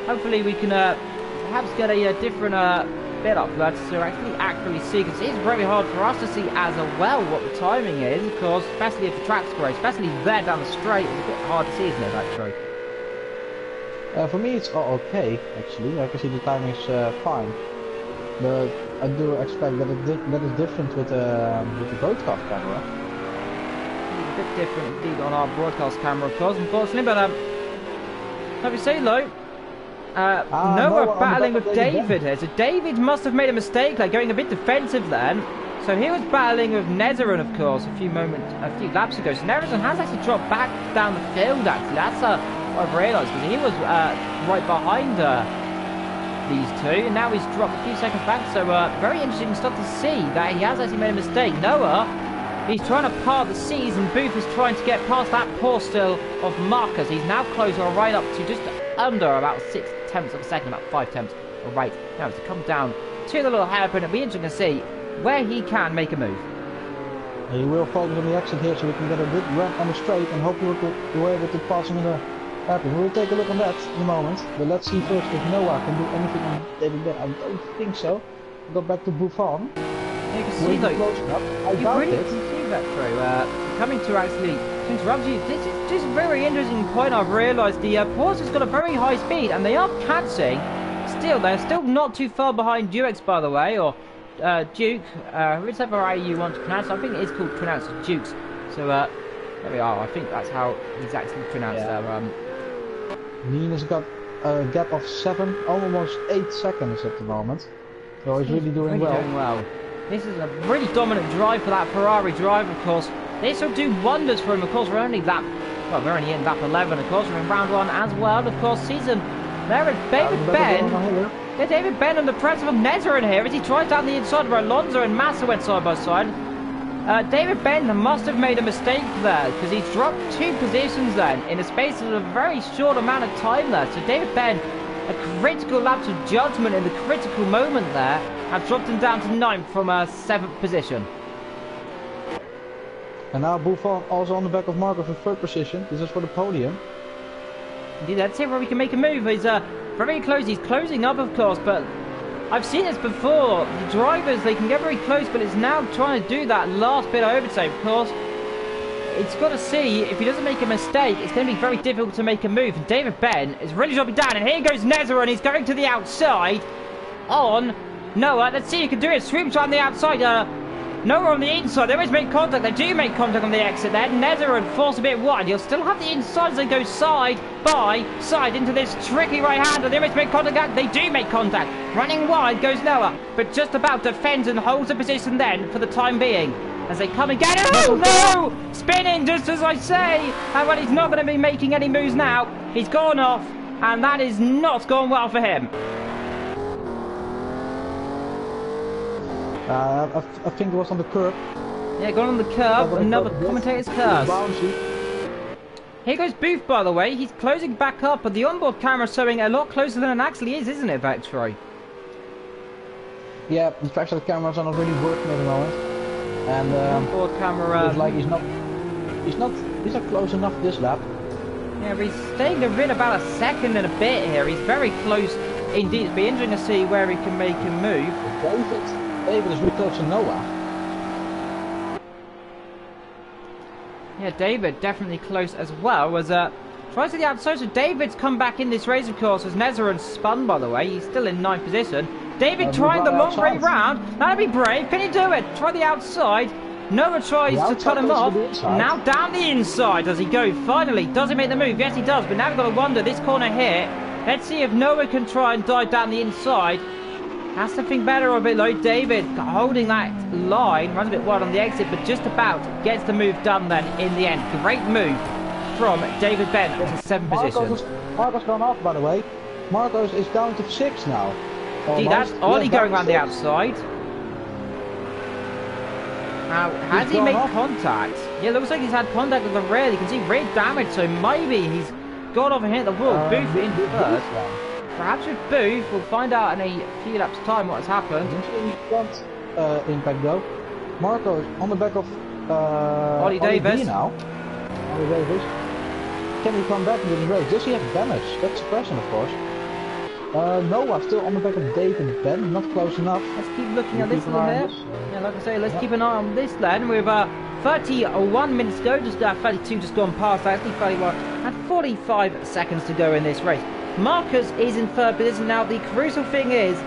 hopefully we can perhaps get a different bit up there to actually accurately see, because it is very hard for us to see as well what the timing is, of course, especially if the track's great, especially there down the straight. It's a bit hard to see, isn't it, actually? For me it's all okay, actually. I can see the timing is fine, but I do expect that that is different with the broadcast camera. It's a bit different indeed on our broadcast camera, of course, unfortunately, but like we say, though, Noah battling with David here. So David must have made a mistake, like going a bit defensive then. So he was battling with Nezerin, of course, a few laps ago. So Nezerin has actually dropped back down the field, actually. That's I've realised, because he was right behind these two, and now he's dropped a few seconds back. So very interesting stuff to see that he has actually made a mistake. Noah, he's trying to part the seas, and Booth is trying to get past that poor still of Marcus. He's now closer right up to just under about 6 tenths of a second, about 5 tenths. Alright, now to come down to the little hairpin. It'll be interesting to see where he can make a move. He will focus on the exit here so we can get a good run on the straight, and hopefully we'll be able to pass him in the hairpin. We'll take a look on that in a moment, but let's see first if Noah can do anything on David Ben. I don't think so. Go back to Buffon. Yeah, you can see though, I doubt really it. can see that through. Coming to actually interrupt you, this is just a very interesting point. I've realised the Porsche has got a very high speed, and they are catching. Still, they're still not too far behind Dukex, by the way, or Duke, whichever way you want to pronounce it. I think it is pronounced Dukes. So there we are. I think that's how it's actually pronounced there. Nina's got a gap of 7, almost 8 seconds at the moment. So he's really doing well. This is a really dominant drive for that Ferrari drive, of course. This will do wonders for him, of course. We're only in lap 11, of course. We're in round 1 as well, of course. There is David Ben. Yeah, David Ben under pressure from Nezerin here as he tries down the inside where Alonso and Massa went side by side. David Ben must have made a mistake there, because he's dropped 2 positions then in a space of a very short amount of time there. So David Ben, a critical lapse of judgment in the critical moment there, have dropped him down to 9th from a 7th position. And now Buffon also on the back of Marco for 3rd position. This is for the podium. Indeed, let's see where we can make a move. He's very close. He's closing up, of course, but I've seen this before. The drivers, they can get very close, but it's now trying to do that last bit of overtake, of course. It's got to see, if he doesn't make a mistake, it's going to be very difficult to make a move. And David Ben is really dropping down, and here goes Nezza, and he's going to the outside on Noah. Let's see, he can do it. Sweeps on the outside. Noah on the inside. They always make contact. They do make contact on the exit there. Nezza and force a bit wide. He'll still have the inside as they go side by side into this tricky right-hander. They always make contact. They do make contact. Running wide goes Noah, but just about defends and holds the position then for the time being. As they come and get it. Oh no! Spinning just as I say. And well, he's not going to be making any moves now. He's gone off, and that is not gone well for him. I think it was on the curb. Yeah, gone on the curb. Another commentator's curse. Here goes Booth, by the way. He's closing back up, but the onboard camera is showing a lot closer than it actually is, isn't it, Vectroy? Yeah, the fact that the cameras are not really working at the moment. And onboard camera. Looks like he's not close enough this lap. Yeah, but he's staying within about a second and a bit here. He's very close indeed. It'll be interesting to see where he can make a move. David is really close to Noah. Yeah, David definitely close as well. As tries to the outside, so David's come back in this race, of course, as Nezza spun, by the way. He's still in 9th position. David trying the long way round. That'd be brave. Can he do it? Try the outside. Noah tries to cut him off. Now down the inside. Does he go? Finally, does he make the move? Yes, he does. But now we've got to wonder this corner here. Let's see if Noah can try and dive down the inside. Has to think better or a bit low. David holding that line. Runs a bit wide on the exit, but just about gets the move done then in the end. Great move from David Ben to 7th position. Marco's gone off, by the way. Marcos is down to 6 now. Gee, that's Ollie going around the outside. Now, has he made contact? Yeah, looks like he's had contact with the rear. You can see rear damage, so maybe he's got over here at the wall. Booth in third. Perhaps with Booth, we'll find out in a few laps' time what has happened. Front impact though. Marco's on the back of Ollie Davis. Now. Ollie Davis. Can he come back into the race? Does he have damage? That's the question, of course. Noah still on the back of David Ben, not close enough. Let's keep looking at this little here. Yeah, like I say, let's keep an eye on this then. With 31 minutes to go, just 32 just gone past, actually 31, and 45 seconds to go in this race. Marcus is in third position now. The crucial thing is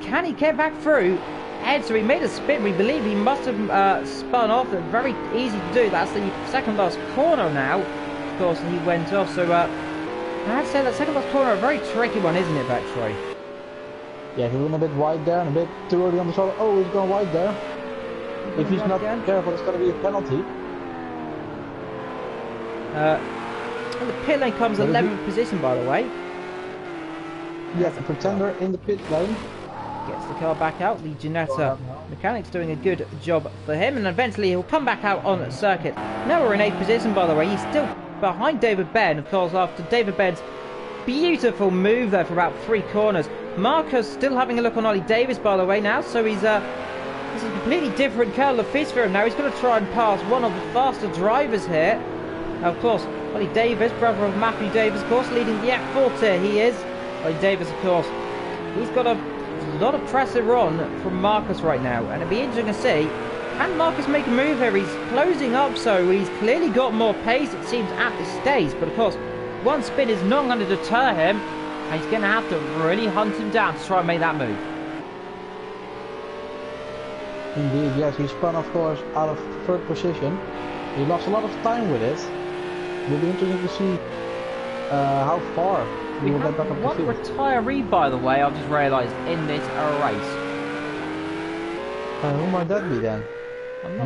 can he get back through? Ed, so he made a spin. We believe he must have spun off. Very easy to do. That's the second last corner now. Of course, he went off. So I have to say that second last corner, a very tricky one, isn't it, Vectroy? Yeah, he went a bit wide there and a bit too early on the shoulder. Oh, he's gone wide there. If he's not careful, it's going to be a penalty. And the pit lane comes 11th position, by the way. Yeah, the Pretender in the pit lane. Gets the car back out. The Ginetta mechanic's doing a good job for him, and eventually he'll come back out on the circuit. Now we're in 8th position, by the way. He's still behind David Ben, of course, after David Ben's beautiful move there for about 3 corners. Marcus still having a look on Ollie Davis, by the way, now. So he's this is a completely different kettle of fish for him now. He's going to try and pass one of the faster drivers here. Now, of course, Ollie Davis, brother of Matthew Davis, of course, leading the F4 tier. He is. Ollie Davis, of course. He's got a lot of pressure on from Marcus right now, and it'll be interesting to see. Can Marcus make a move here? He's closing up, so he's clearly got more pace, it seems, at this stage. But of course, one spin is not going to deter him, and he's going to have to really hunt him down to try and make that move. Indeed, yes, he spun, of course, out of 3rd position. He lost a lot of time with it. It will be interesting to see how far he will get back up the field. One retiree, by the way, I've just realised, in this race. Who might that be then?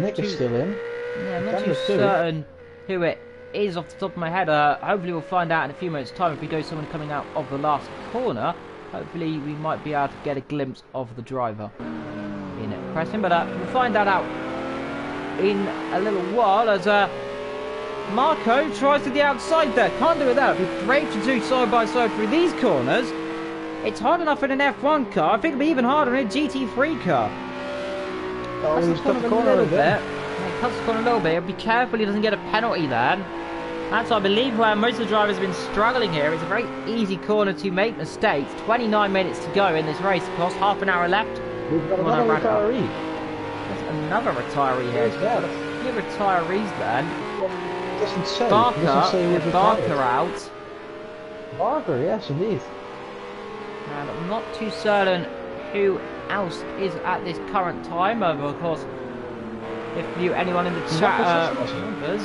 Nick is still in. Yeah, I'm not too certain who it is off the top of my head. Hopefully we'll find out in a few minutes' time if we go someone coming out of the last corner. Hopefully we might be able to get a glimpse of the driver in question. But we'll find that out in a little while as Marco tries to the outside there. Can't do it there. It'll be great to do side by side through these corners. It's hard enough in an F1 car. I think it'll be even harder in a GT3 car. Oh, he's cut the corner a little bit. Yeah, he cuts the corner a little bit. Be careful he doesn't get a penalty there. That's, I believe, where most of the drivers have been struggling here. It's a very easy corner to make mistakes. 29 minutes to go in this race, of course. Half an hour left. We've got another retiree. There's another retiree here. So we've got a few retirees then. It doesn't say. Barker, It doesn't say who's Barker out. Barker, yes, indeed. And I'm not too certain who else is at this current time. Of course, if anyone in the chat remembers,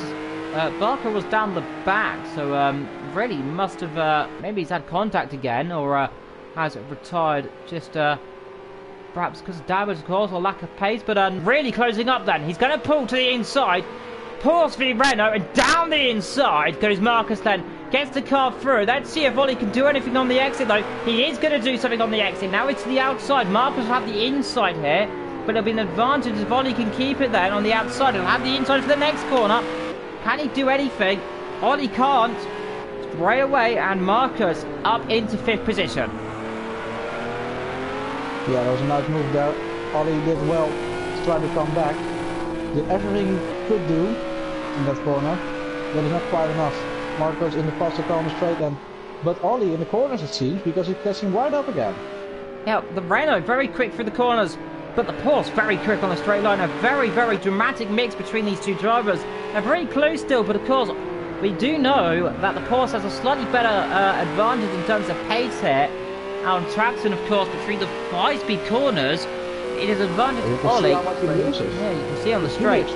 Barker was down the back, so really must have maybe he's had contact again, or has retired just perhaps because of damage, of course, or lack of pace. But really closing up then. He's going to pull to the inside. Pulls for Renault, and down the inside goes Marcus then. Gets the car through. Let's see if Ollie can do anything on the exit, though. He is going to do something on the exit. Now it's the outside. Marcus will have the inside here, but it'll be an advantage if Ollie can keep it then on the outside. He'll have the inside for the next corner. Can he do anything? Ollie can't. Straight away, and Marcus up into 5th position. Yeah, that was a nice move there. Ollie did well to try to come back. Did everything he could do in that corner, but it's not quite enough. Marcos in the faster corner straight then, but Ollie in the corners it seems, because he's catching right up again. Yeah, the Renault very quick through the corners, but the Porsche very quick on the straight line. A very, very dramatic mix between these two drivers. They're very close still, but of course, we do know that the Porsche has a slightly better advantage in terms of pace here. On traction, of course, between the 5-speed corners, it is advantage to Ollie. Yeah, you can see on the straight.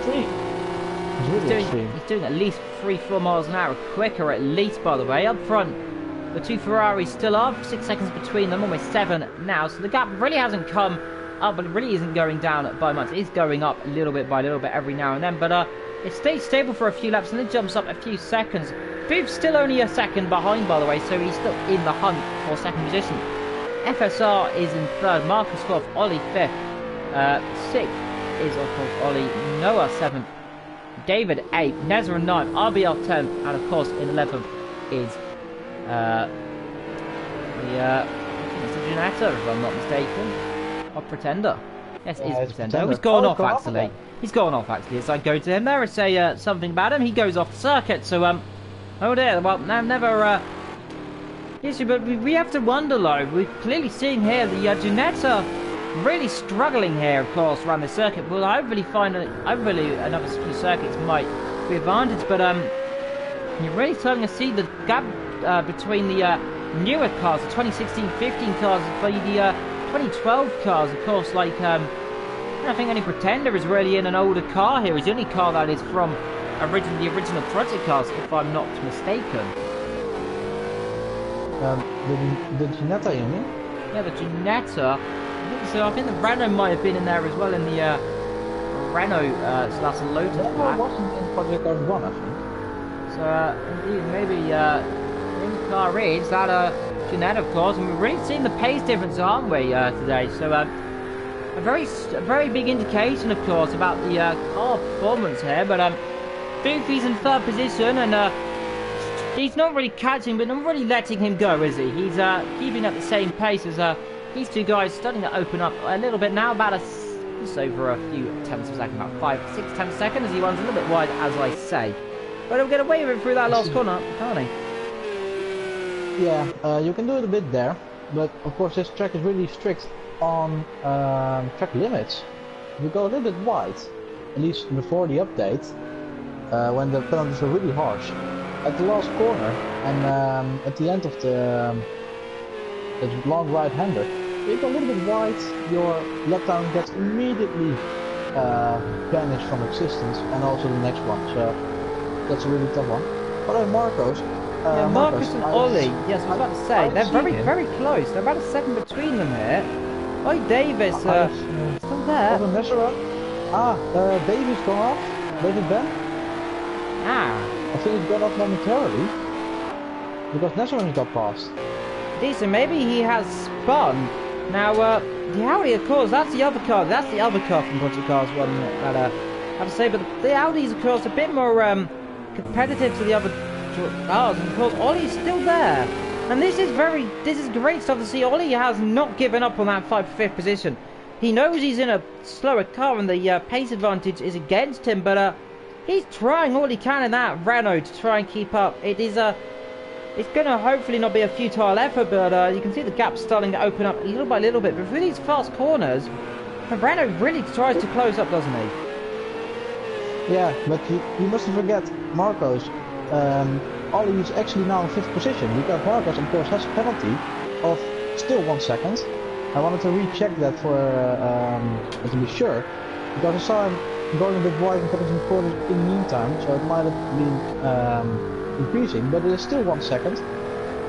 He's doing at least 3-4 miles an hour quicker, at least, by the way. Up front, the two Ferraris still are 6 seconds between them, almost 7 now. So the gap really hasn't come up, but it really isn't going down by much. It is going up a little bit by little bit every now and then, but it stays stable for a few laps and then jumps up a few seconds. Booth's still only a second behind, by the way, so he's still in the hunt for 2nd position. FSR is in 3rd, Marcus 4th, Ollie 5th. 6th is, of course, Ollie, Noah 7th, David 8th, Nezra 9th, RBL 10th, and of course in 11th is the Junetta, if I'm not mistaken, or Pretender. Yes, it is Pretender. Oh, he's gone off actually. He's gone off actually. As I go to him, there is say something about him. He goes off the circuit. So oh dear. Well, now never issue, but we have to wonder though. We're clearly seeing here the Junetta really struggling here, of course, around the circuit. We'll hopefully find hopefully another few circuits might be advantage, but you're really starting to see the gap between the newer cars, the 2016-15 cars, and the 2012 cars, of course. Like I don't think any Pretender is really in an older car here. It's the only car that is from the original project cars, if I'm not mistaken. The Ginetta, you mean? Yeah, the Ginetta. So I think the Renault might have been in there as well in the Renault slash Lotus pack. Wasn't in Project Cars 1, I think. So indeed, maybe in the car is that Ginetta, of course, and we've really seen the pace difference, aren't we, today? So a very big indication, of course, about the car performance here. But Boofy's in 3rd position, and he's not really catching, but not really letting him go, is he? He's keeping at the same pace as these two guys, starting to open up a little bit now, about just over a few tenths of a second, about 5, 6 tenths a second, as he runs a little bit wide, as I say. But he'll get away with it through that last corner, can't he? Yeah, you can do it a bit there, but of course this track is really strict on track limits. We go a little bit wide, at least before the update, when the penalties were really harsh. At the last corner and at the end of the long right-hander, you go a little bit wide, your lap time gets immediately banished from existence, and also the next one, so that's a really tough one. But Marcos, yeah, Marcus and Ollie, yes, I was about to say, they're very close. They're about a second between them here. Ollie Davis, still there. Davis gone off. David Ben. I think he got off momentarily because Nesserman got past. Decent, maybe he has spun. Now, the Audi, of course, that's the other car. That's the other car from Project Cars 1 that I have to say. But the Audi's, of course, a bit more competitive to the other cars. And of course, Ollie's still there. And this is great stuff to see. Ollie has not given up on that 5th position. He knows he's in a slower car and the pace advantage is against him, but He's trying all he can in that Renault to try and keep up. It is it's going to hopefully not be a futile effort, but you can see the gap starting to open up little by little bit. But through these fast corners, Renault really tries to close up, doesn't he? Yeah, but you mustn't forget Marcos. Ollie is actually now in 5th position because Marcos, of course, has a penalty of still 1 second. I wanted to recheck that for to be sure, because I saw him going a bit wide and cutting some corners in the meantime, so it might have been increasing, but it is still 1 second.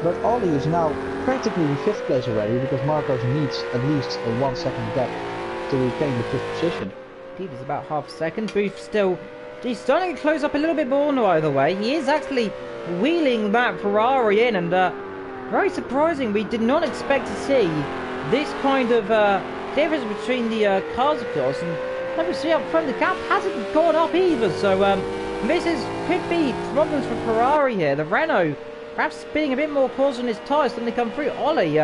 But Ollie is now practically in 5th place already because Marcos needs at least a 1 second gap to retain the 5th position. Indeed, it's about half a second. Booth still, he's starting to close up a little bit more now, either way. He is actually wheeling that Ferrari in, and very surprising. We did not expect to see this kind of difference between the cars, of course. And let me see up front, the gap hasn't gone up either. So this could be problems for Ferrari here. The Renault perhaps being a bit more cautious on his tyres than they come through. Ollie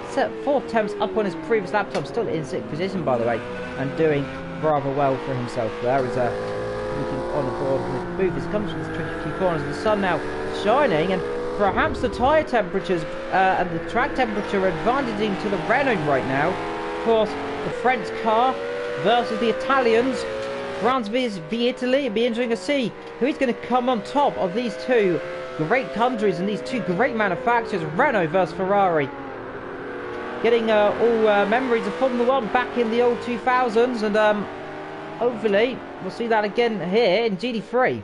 set 4 attempts up on his previous lap time, still in 6th position, by the way, and doing rather well for himself. There is looking on the board with Booth. This comes from the tricky few corners. The sun now shining, and perhaps the tyre temperatures and the track temperature are advantaging to the Renault right now. Of course, the French car versus the Italians, France vs Italy. It'd be interesting to see who is going to come on top of these two great countries and these two great manufacturers, Renault versus Ferrari. Getting all memories of Formula 1 back in the old 2000s, and hopefully we'll see that again here in GT3.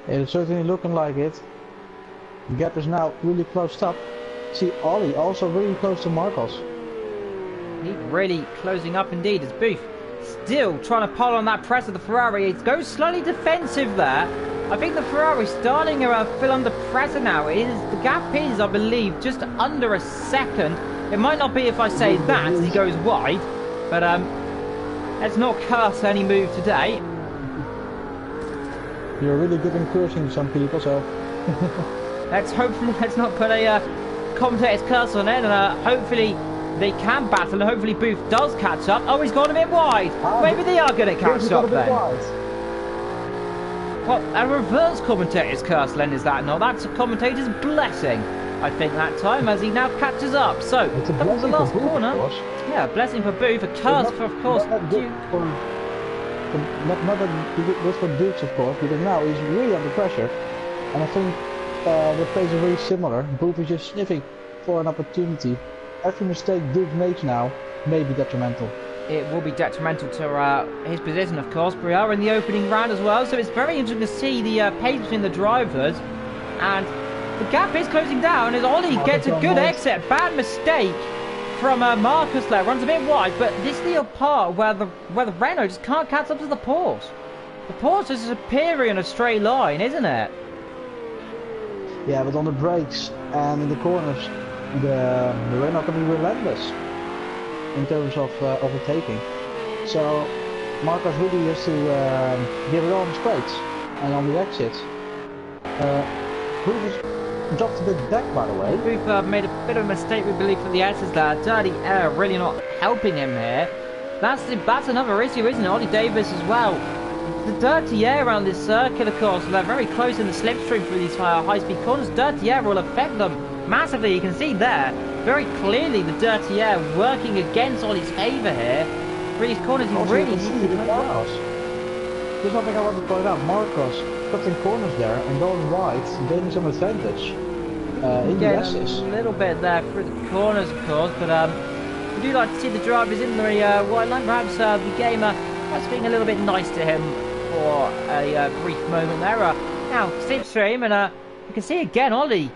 It's certainly looking like it. The gap is now really closed up. See Ollie also really close to Marcos. He's really closing up indeed as Booth still trying to pull on that press of the Ferrari. It goes slightly defensive there. I think the Ferrari's starting to feel under pressure now. The gap is, I believe, just under a second. It might not be if I say that as he goes wide, but let's not curse any move today. You're really good in cursing some people, so let's not put a commentator's curse on it, and hopefully they can battle, and hopefully Booth does catch up. Oh, he's gone a bit wide. Maybe they are going to catch up then. Well, a reverse commentator's curse, Len, is that not? That's a commentator's blessing, I think, that time, as he now catches up. So, that was the last corner. Yeah, a blessing for Booth, a curse for, of course, Duke. Not good for Dukes, of course, because now he's really under pressure. And I think the plays are very similar. Booth is just sniffing for an opportunity. Every mistake Duke makes now may be detrimental. It will be detrimental to his position, of course. But we are in the opening round as well, so it's very interesting to see the pace between the drivers. And the gap is closing down as Ollie gets a good exit. Bad mistake from Marcus there. Runs a bit wide, but this is the part where the Renault just can't catch up to the Porsche. The Porsche is superior in a straight line, isn't it? Yeah, but on the brakes and in the corners, the Renault can be relentless in terms of overtaking. So Marcus really has to give it all on the straights and on the exits. Booth dropped a bit back, by the way. Booth made a bit of a mistake, we believe, for the S's there. Dirty air really not helping him here. That's another issue, isn't it? Ollie Davis as well. The dirty air around this circuit, of course, they're very close in the slipstream through these high-speed corners. Dirty air will affect them massively. You can see there very clearly the dirty air working against Ollie's favour here. For these corners, he really needs to do well. There's something I want to point out. Marcos cutting corners there and going wide, gaining some advantage in the S's. A little bit there through the corners, of course, but we do like to see the drivers in the white line. Perhaps the gamer perhaps being a little bit nice to him for a brief moment there. Now, slipstream, and you can see again Ollie.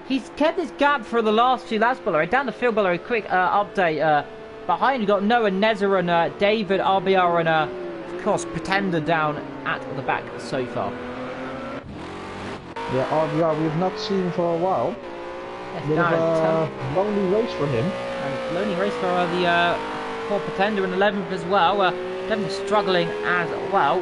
He's kept this gap for the last few laps below. Down the field below, a quick update. Behind you got Noah, Nezza, and David, RBR, and of course Pretender down at the back so far. Yeah, RBR we've not seen for a while. Yes, bit of a lonely race for him. And lonely race for the poor Pretender in 11th as well. Definitely struggling as well.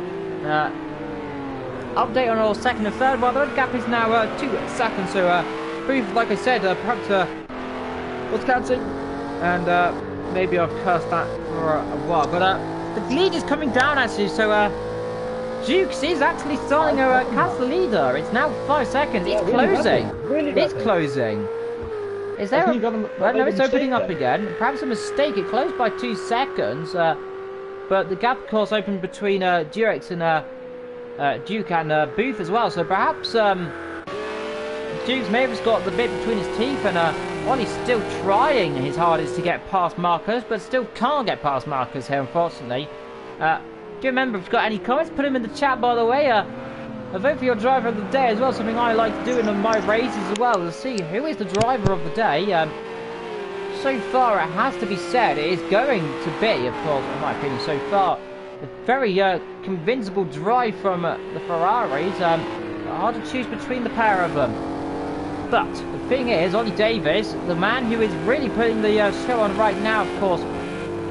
Update on our second and third. Well, the gap is now 2 seconds. So Booth, like I said, perhaps was catching, and maybe I've cursed that for a while. But the lead is coming down actually. So Dukes is actually starting to catch the leader. It's now 5 seconds. It's closing. It's closing. Is there? Well, no, it's opening up again. Perhaps a mistake. It closed by 2 seconds. But the gap, of course, opened between Durex and Duke and Booth as well. So perhaps Dukes may have just got the bit between his teeth, and Ollie's still trying his hardest to get past Marcus, but still can't get past Marcus here, unfortunately. Do you remember if you've got any comments? Put them in the chat, by the way. A vote for your driver of the day as well, something I like to do in my races as well, to see who is the driver of the day. So far, it has to be said, it is going to be, of course, in my opinion, so far, a very convincible drive from the Ferraris. Hard to choose between the pair of them. But the thing is, Ollie Davis, the man who is really putting the show on right now, of course,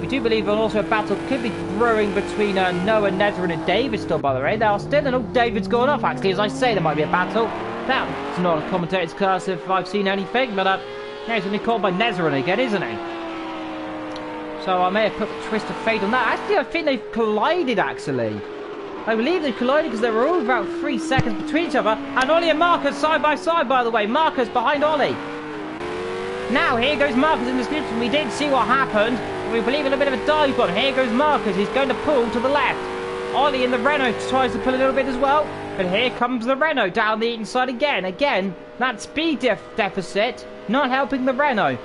we do believe also a battle could be brewing between Noah, Nether and David still, by the way. They are still, and oh, David's gone off, actually. As I say, there might be a battle. That's not a commentator's class if I've seen anything, but now he's going to be called by Nezrin again, isn't he? So I may have put the twist of fate on that. Actually, I think they've collided, actually. I believe they've collided because they were all about 3 seconds between each other. And Ollie and Marcus side by side, by the way. Marcus behind Ollie. Now, here goes Marcus in the description. We did see what happened. We believe in a bit of a dive bomb. Here goes Marcus. He's going to pull to the left. Ollie in the Renault tries to pull a little bit as well. But here comes the Renault down the inside again. Again, that speed deficit not helping the Renault.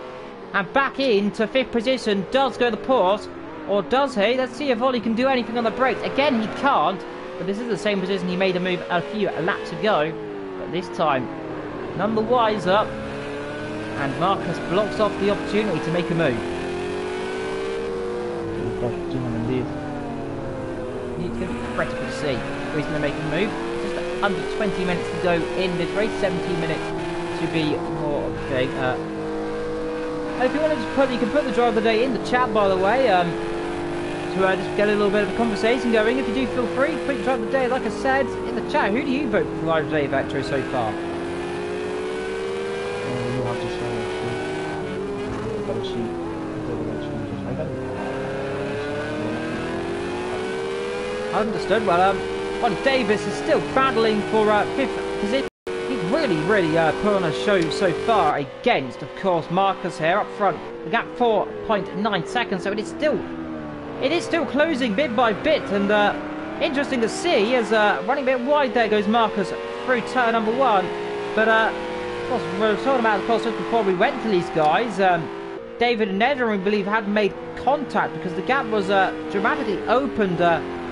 And back into 5th position does go the Porsche. Or does he? Let's see if Ollie can do anything on the brakes. Again, he can't. But this is the same position he made a move a few laps ago. But this time, none the wiser. And Marcus blocks off the opportunity to make a move. Indeed. It's going to be critical to see who he's going to make a move. Just under 20 minutes to go in this race. 17 minutes to be more of a thing. If you want to just you can put the drive of the day in the chat, by the way. To just get a little bit of a conversation going. If you do, feel free. Put your drive of the day, like I said, in the chat. Who do you vote for drive of the day, Vectro, so far? You'll have to show it. Gotta see if there are Understood. Well, Ollie Davis is still battling for 5th position. He's really put on a show so far against, of course, Marcus here up front. The gap 4.9 seconds, so it is still closing bit by bit, and interesting to see as running a bit wide. There goes Marcus through turn number 1. But of course, we were talking about, of course, just before we went to these guys. David and Nether, we believe, had made contact because the gap was dramatically opened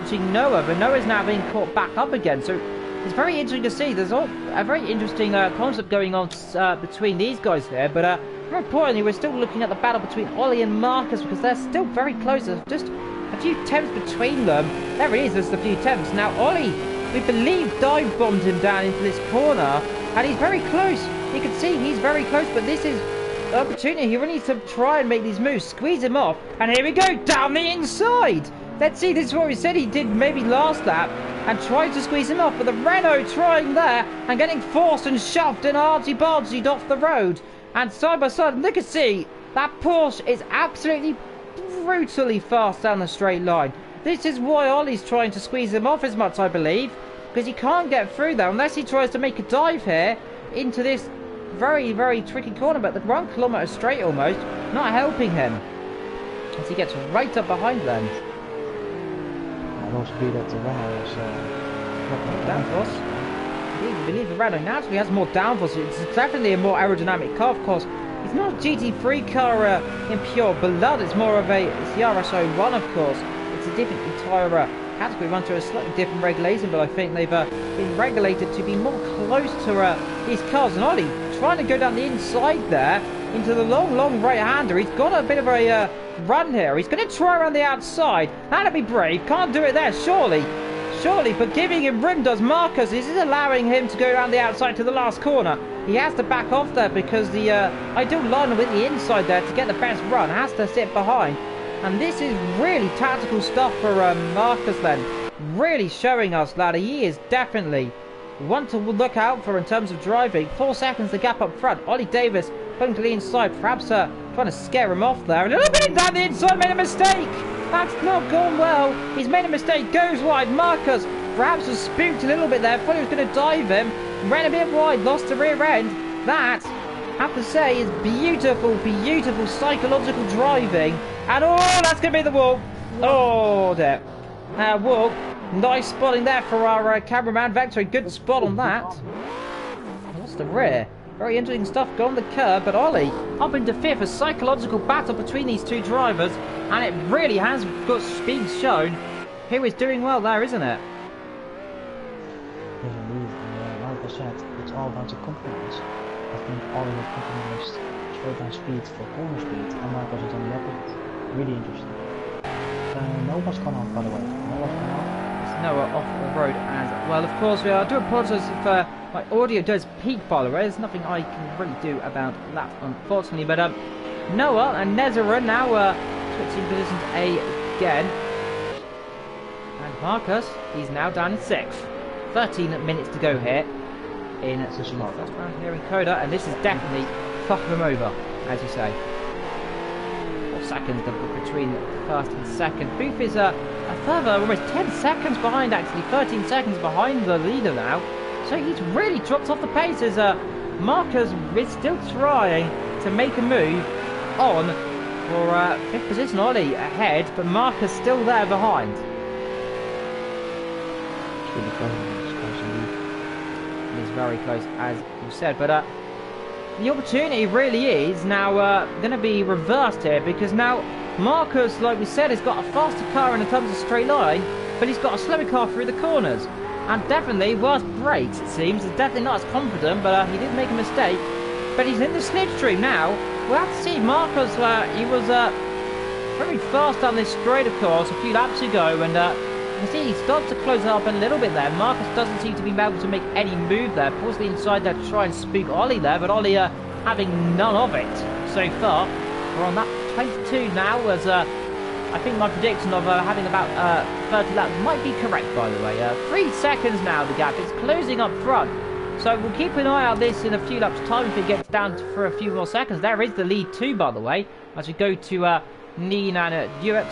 between Noah, but Noah's now being caught back up again. So it's very interesting to see. There's a very interesting concept going on between these guys here. But more importantly, we're still looking at the battle between Ollie and Marcus because they're still very close. There's just a few attempts between them. There it is. There's a few attempts. Now Ollie, we believe, dive bombed him down into this corner, and he's very close. You can see he's very close, but this is the opportunity. He really needs to try and make these moves, squeeze him off, and here we go, down the inside. Let's see, this is what we said he did maybe last lap, and tried to squeeze him off, but the Renault trying there, and getting forced and shoved and artsy-bartsied off the road. And side by side, look at see, that Porsche is absolutely brutally fast down the straight line. This is why Ollie's trying to squeeze him off as much, I believe, because he can't get through there unless he tries to make a dive here into this very tricky corner, but the 1 kilometre straight almost, not helping him as he gets right up behind them. I don't speed that the Renault is downforce. I believe the Renault naturally has more downforce. It's definitely a more aerodynamic car, of course. It's not a GT3 car in pure blood. It's more of it's the RS01, of course. It's a different entire category, run through a slightly different regulation, but I think they've been regulated to be more close to these cars. And Ollie trying to go down the inside there into the long right-hander. He's got a bit of a run here. He's going to try around the outside. That'd be brave. Can't do it there, surely, but giving him room does Marcus. This is allowing him to go around the outside to the last corner. He has to back off there because the ideal line with the inside there to get the best run has to sit behind. And this is really tactical stuff for Marcus then. Really showing us that he is definitely one to look out for in terms of driving. 4 seconds the gap up front. Ollie Davis pulling to the inside, perhaps trying to scare him off there. A little bit down the inside, made a mistake. That's not gone well. He's made a mistake, goes wide. Marcus perhaps was spooked a little bit there. Thought he was going to dive him. Ran a bit wide, lost the rear end. That, I have to say, is beautiful, beautiful psychological driving. And oh, that's going to be the wall. Oh, there. Wall. Nice spotting there for our cameraman. Vector, good spot on that. Lost the rear. Very interesting stuff going the curb, but Ollie up into fifth. A psychological battle between these two drivers, and it really has got speed shown. Who is doing well there, isn't it? Yes, indeed. And like I said, it's all about the compromise. I think Ollie has compromised straight down speed for corner speed, and Marcus has done the opposite. Really interesting. No one's gone off, by the way. No one's gone off. There's Noah off the road as well. Of course, I do apologise if my audio does peak, by the way. There's nothing I can really do about that, unfortunately. But Noah and Nezera now switching positions again. And Marcus, he's now down in 6th. 13 minutes to go here in the first round here in Coda, and this is definitely fuck them over, as you say. 4 seconds between first and second. Booth is a further almost 10 seconds behind, actually 13 seconds behind the leader now. So he's really dropped off the pace as Marcus is still trying to make a move on for 5th position. Ollie ahead, but Marcus still there behind. It's really close. It is very close, as you said, but the opportunity really is now going to be reversed here, because now Marcus, like we said, has got a faster car in terms of straight line, but he's got a slower car through the corners. And definitely worse brakes, it seems. He's definitely not as confident, but he did make a mistake. But he's in the slipstream now. We'll have to see. Marcus, he was very fast down this straight, of course, a few laps ago. And you can see he starts to close it up a little bit there. Marcus doesn't seem to be able to make any move there. Pulls the inside there to try and spook Ollie there, but Ollie having none of it so far. We're on that 22 now, as I think my prediction of having about 30 laps might be correct, by the way. 3 seconds now, the gap. It's closing up front. So we'll keep an eye on this in a few laps' time if it gets down for a few more seconds. There is the lead too, by the way, as we go to Neen and Duke,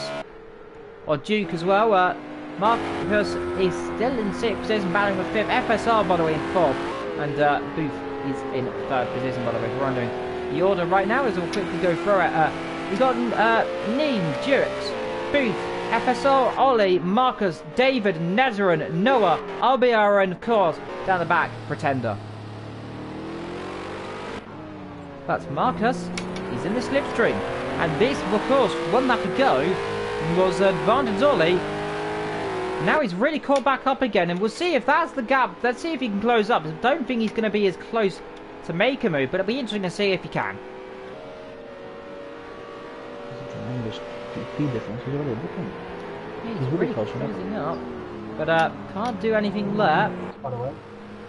or Duke as well. Marcus is still in 6th position, battling with 5th. FSR, by the way, in 4th. And Booth is in 3rd position, by the way, if you're wondering. The order right now is we'll quickly go through it. We've got Neen, Dukes, Booth, FSR, Ollie, Marcus, David, Nezerin, Noah, RBR, and of course, down the back, Pretender. That's Marcus. He's in the slipstream. And this, of course, 1 lap ago, was advantage Ollie. Now he's really caught back up again, and we'll see if that's the gap. Let's see if he can close up. I don't think he's going to be as close to make a move, but it'll be interesting to see if he can. Tremendous speed difference. He's already looking. Yeah, he's really closing up, but can't do anything there. By the way,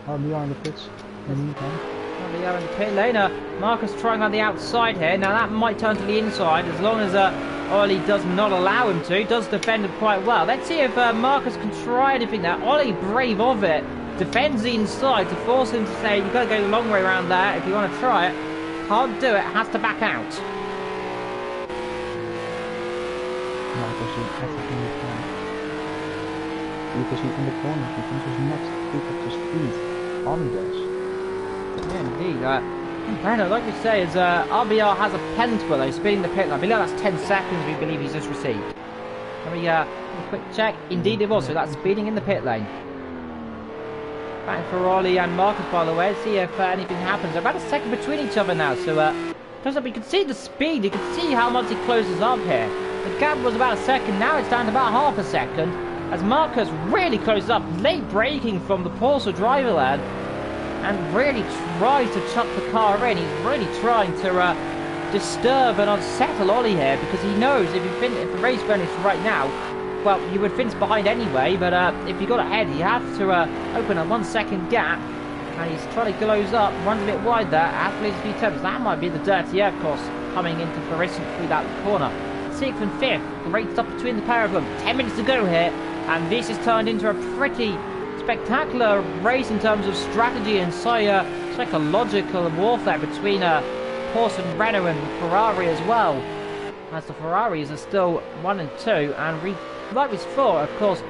RBR in the pits. In the meantime, RBR in the pit lane. Marcus trying on the outside here. Now that might turn to the inside as long as Ollie does not allow him to. Does defend it quite well. Let's see if Marcus can try anything there. Ollie, brave of it, defends the inside to force him to say you've got to go the long way around there if you want to try it. Can't do it. Has to back out. Marcus is everything he can. Because he's in the corner, he can just not keep up the speed. Ollie does. Yeah, indeed. Brando, like we say, is RBR has a penalty though, speeding the pit line. Below that's 10 seconds we believe he's just received. Let me a quick check. Indeed it was, so that's speeding in the pit lane. Back for Ollie and Marcus, by the way. See if anything happens. They're about a second between each other now, so turns out we can see the speed. You can see how much he closes up here. The gap was about a second. Now it's down to about half a second. As Marcus really closes up, late braking from the Porsche driver there, and really tries to chuck the car in. He's really trying to disturb and unsettle Ollie here, because he knows if the race finished right now, well, you would finish behind anyway, but if you got ahead, you have to open a 1 second gap, and he's trying to close up, runs a bit wide there, has to lose a few turns. That might be the dirty air course coming into fruition through that corner. 6th and 5th, great stuff between the pair of them. 10 minutes to go here, and this has turned into a pretty spectacular race in terms of strategy and psychological warfare between Porsche and Renault and Ferrari as well. As the Ferraris are still 1 and 2, and like with 4, of course,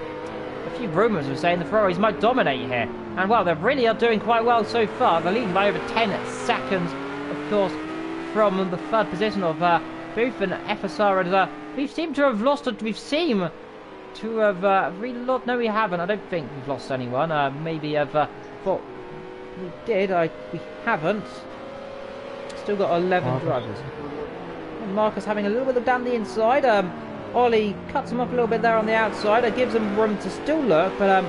a few rumours were saying the Ferraris might dominate here. And well, they really are doing quite well so far. They're leading by over 10 seconds, of course, from the third position of Booth and FSR. And we seem to have lost it. We seem to have really lost. No, we haven't. I don't think we've lost anyone. Maybe I've thought we did. We haven't. Still got 11 drivers. And Marcus having a little bit of down the inside. Ollie cuts him off a little bit there on the outside. Gives him room to still lurk, but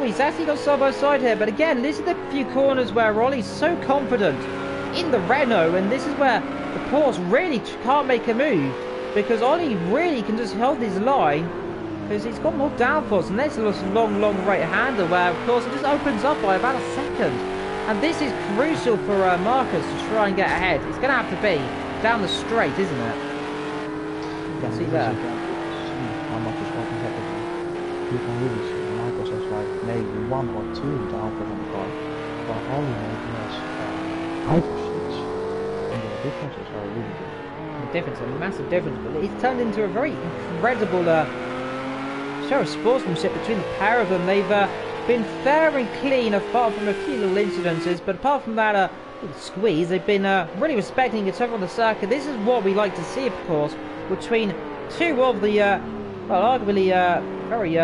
he's actually got side by side here. But again, this is the few corners where Ollie's so confident in the Renault, and this is where the Porsche really can't make a move, because Ollie really can just hold his line because he's got more downforce. And there's a long right hander where, of course, it just opens up by about a second. And this is crucial for Marcus to try and get ahead. It's going to have to be down the straight, isn't it? You can see there. How much is what happening? You can really see Marcus has like maybe 1 or 2 downforce on the car, but only maybe has 5 or 6. And the differences are really big. The difference, a massive difference, but it's turned into a very incredible show of sportsmanship between the pair of them. They've been fair and clean apart from a few little incidences, but apart from that little squeeze, they've been really respecting each other on the circuit. This is what we like to see, of course, between two of the well, arguably very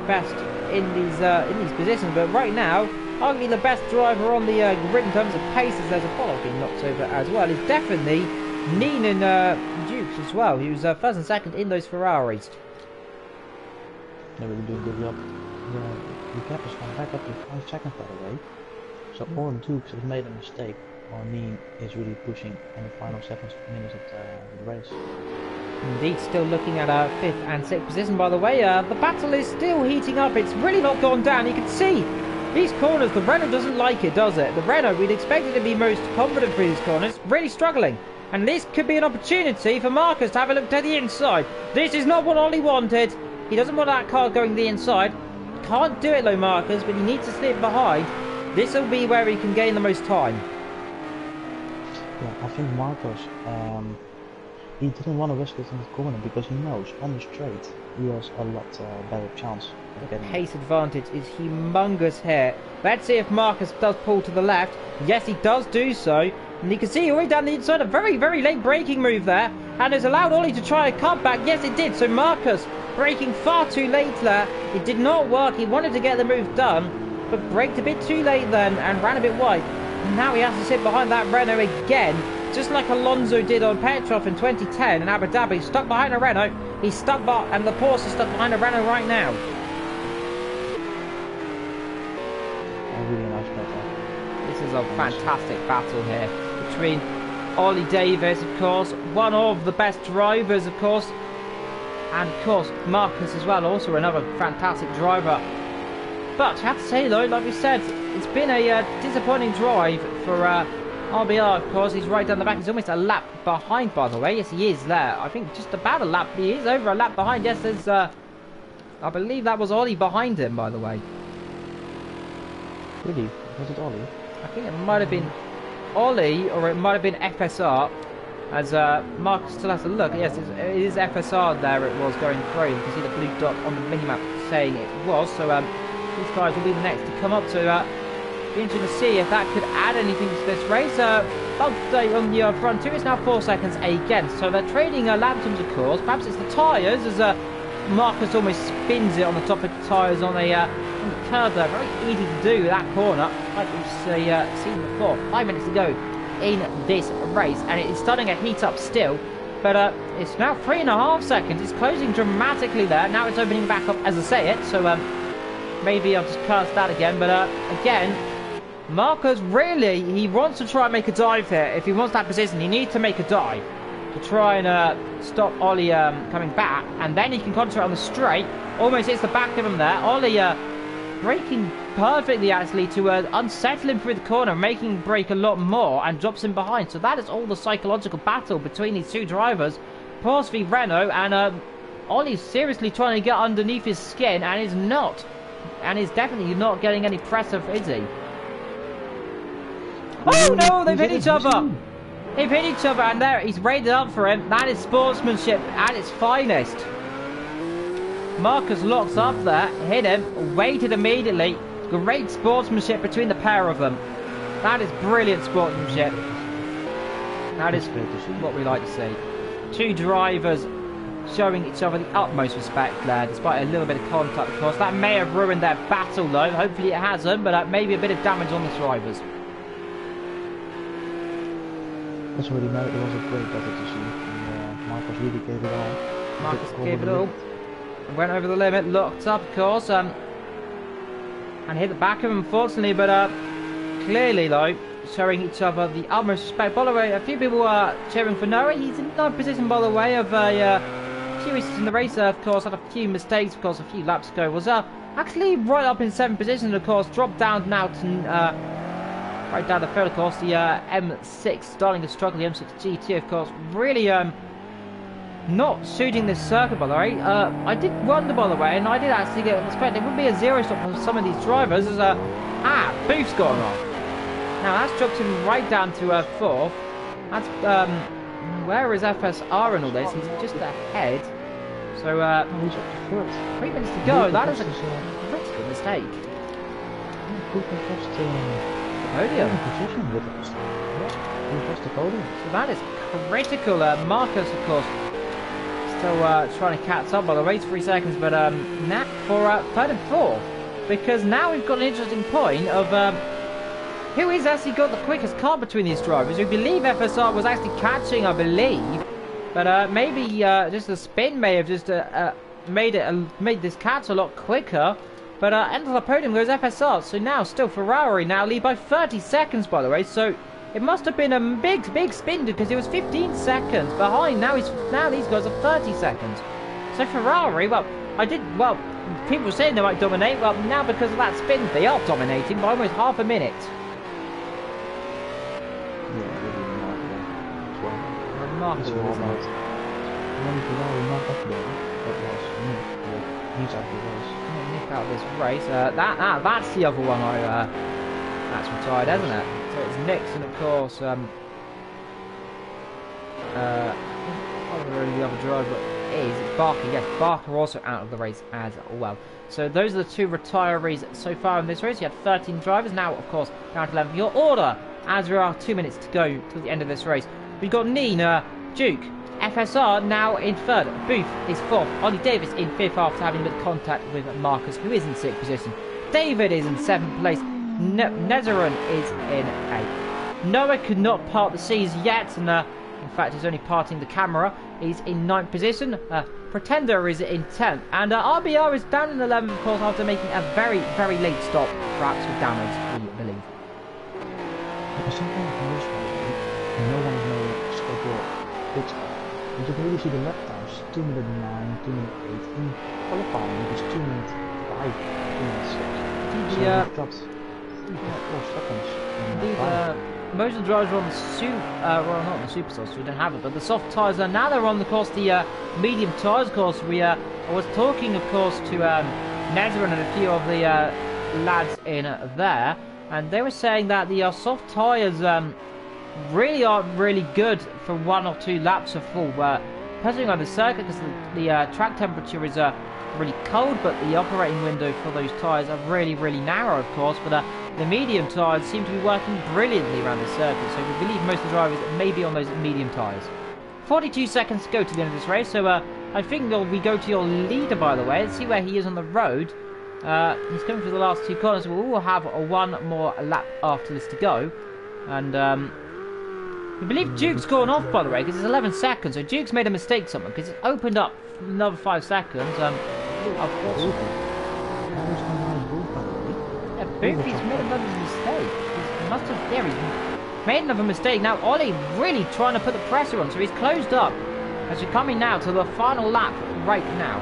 best in these positions. But right now, arguably the best driver on the grid in terms of paces. There's Apollo being knocked over as well. Is definitely Neenan Dukes as well, who's first and second in those Ferraris. They're really doing a good job. The gap is gone back up to 5 seconds, by the way. So or Dukes has made a mistake, or Neen is really pushing in the final minutes of the race. Indeed, still looking at 5th and 6th position, by the way. The battle is still heating up. It's really not gone down. You can see these corners. The Renault doesn't like it, does it? The Renault, we'd expect it to be most confident for these corners, really struggling. And this could be an opportunity for Marcus to have a look to the inside. This is not what Ollie wanted. He doesn't want that car going the inside. Can't do it though, Marcus, but he needs to slip behind. This will be where he can gain the most time. Yeah, I think Marcus, he didn't want to risk it in the corner because he knows on the straight he has a lot better chance of The getting pace advantage is humongous here. Let's see if Marcus does pull to the left. Yes, he does do so. And you can see all the way down the inside, a very late braking move there. And has allowed Ollie to try a cutback. Yes, it did. So Marcus braking far too late there. It did not work. He wanted to get the move done, but braked a bit too late then and ran a bit wide. And now he has to sit behind that Renault again, just like Alonso did on Petrov in 2010 in Abu Dhabi. Stuck behind a Renault. He's stuck behind, and the Porsche is stuck behind a Renault right now. a really nice battle. This is a fantastic battle here between Ollie Davis, of course, one of the best drivers, of course, and of course Marcus as well, also another fantastic driver. But I have to say though, like we said, it's been a disappointing drive for RBR. Of course, he's right down the back. He's almost a lap behind, by the way. Yes, he is there. I think just about a lap. He is over a lap behind. Yes, there's I believe that was Ollie behind him, by the way. Really? Was it Ollie? I think it might have been Ollie, or it might have been FSR, as Marcus still has to look. Yes, it is FSR there. It was going through. You can see the blue dot on the minimap saying it was. So these guys will be the next to come up to. Be interesting to see if that could add anything to this race. Update on the front two. It's now 4 seconds again. So they're trading lap times, of course. Perhaps it's the tyres, as Marcus almost spins it on the top of the tyres on the curve there. Very easy to do with that corner, like we've seen before. 5 minutes to go in this race, and it is starting to heat up still. But it's now 3.5 seconds. It's closing dramatically there. Now it's opening back up as I say it. So maybe I'll just curse that again. But again, Marcus really, he wants to try and make a dive here. If he wants that position, he needs to make a dive to try and stop Ollie coming back, and then he can concentrate on the straight. Almost hits the back of him there. Ollie braking perfectly actually to unsettle him through the corner, making him brake a lot more, and drops him behind. So that is all the psychological battle between these two drivers, Porsche v Renault, and Ollie's seriously trying to get underneath his skin, and is not, and is definitely not getting any pressure, is he? Oh no, they've hit each other! They've hit each other, and there, he's raided up for him. That is sportsmanship at its finest. Marcus locks up there, hit him, waited immediately. Great sportsmanship between the pair of them. That is brilliant sportsmanship. That is what we like to see. Two drivers showing each other the utmost respect there, despite a little bit of contact, of course. That may have ruined their battle, though. Hopefully it hasn't, but maybe a bit of damage on the drivers. That's really mad. It was a great battle to see. And, Marcus really gave it all. Marcus gave it all. Went over the limit, locked up, of course, and hit the back of him, unfortunately, but clearly, though, showing each other the utmost respect. By the way, a few people are cheering for Noah. He's in 9th position, by the way, of a few races in the race, of course, had a few mistakes, of course, a few laps ago. Was actually right up in 7th position, of course, dropped down now to right down the field, of course, the M6, starting to struggle, the M6 GT, of course, really not shooting this circuit, by the way. I did wonder, by the way, and I did actually expect there would be a zero stop for some of these drivers, as Booth's gone off. Now that's dropped him right down to 4th. That's where is FSR in all this? He's just ahead. So he's up to 3rd. 3 minutes to go. That is a critical mistake. Podium. Position with us. He lost the podium. So that is critical. Marcus, of course, still trying to catch up by the way, 3 seconds, but now for 3rd and 4th, because now we've got an interesting point of who has actually got the quickest car between these drivers. We believe FSR was actually catching, I believe, but maybe just the spin may have just made this catch a lot quicker. But into the podium goes FSR. So now still Ferrari now lead by 30 seconds, by the way. So it must have been a big spin because it was 15 seconds behind. Now these guys are 30 seconds. So Ferrari, people were saying they might dominate. Well, now because of that spin, they are dominating by almost half a minute. Yeah, really remarkable. Remarkable, isn't it? Ferrari not up there. That was he's out of the race. Nick out of this race. That's the other one that's retired, hasn't it? So it's Nixon, of course. The other driver is it's Barker. Yes, Barker also out of the race as well. So those are the two retirees so far in this race. You had 13 drivers. Now, of course, down to 11. Your order, as there are 2 minutes to go till the end of this race. We've got Nina, Duke, FSR now in 3rd. Booth is 4th. Ollie Davis in 5th after having made contact with Marcus, who is in 6th position. David is in 7th place. Nezerin is in 8th. Noah could not part the seas yet, and in fact is only parting the camera. He's in 9th position. Pretender is in 10th. And RBR is down in 11th, of course, after making a very, very late stop, perhaps with damage, we believe. No one knows schedule. You can really see the lap times, 2 minute 9, 2 minute 8, in qualifying it was 2 minute 5, 2 minute 6. So we've got 4 seconds. Indeed, most of the drivers are on the well, not the super soft, so we don't have it, but the soft tyres are now they're on, of course, the medium tyres, of course. I was talking, of course, to Nezerin and a few of the lads in there, and they were saying that the soft tyres really aren't really good for 1 or 2 laps of full. Depending on the circuit, because the track temperature is really cold, but the operating window for those tyres are really, really narrow, of course. But the medium tyres seem to be working brilliantly around the circuit, so we believe most of the drivers may be on those medium tyres. 42 seconds to go to the end of this race, so I think we go to your leader, by the way, and see where he is on the road. He's coming through the last 2 corners. We'll have 1 more lap after this to go, and we believe Duke's gone off, by the way, because it's 11 seconds, so Duke's made a mistake somewhere, because it's opened up another 5 seconds. Booth, he's made another mistake. He must have, he's made another mistake. Now, Ollie really trying to put the pressure on, so he's closed up. As we're coming now to the final lap right now.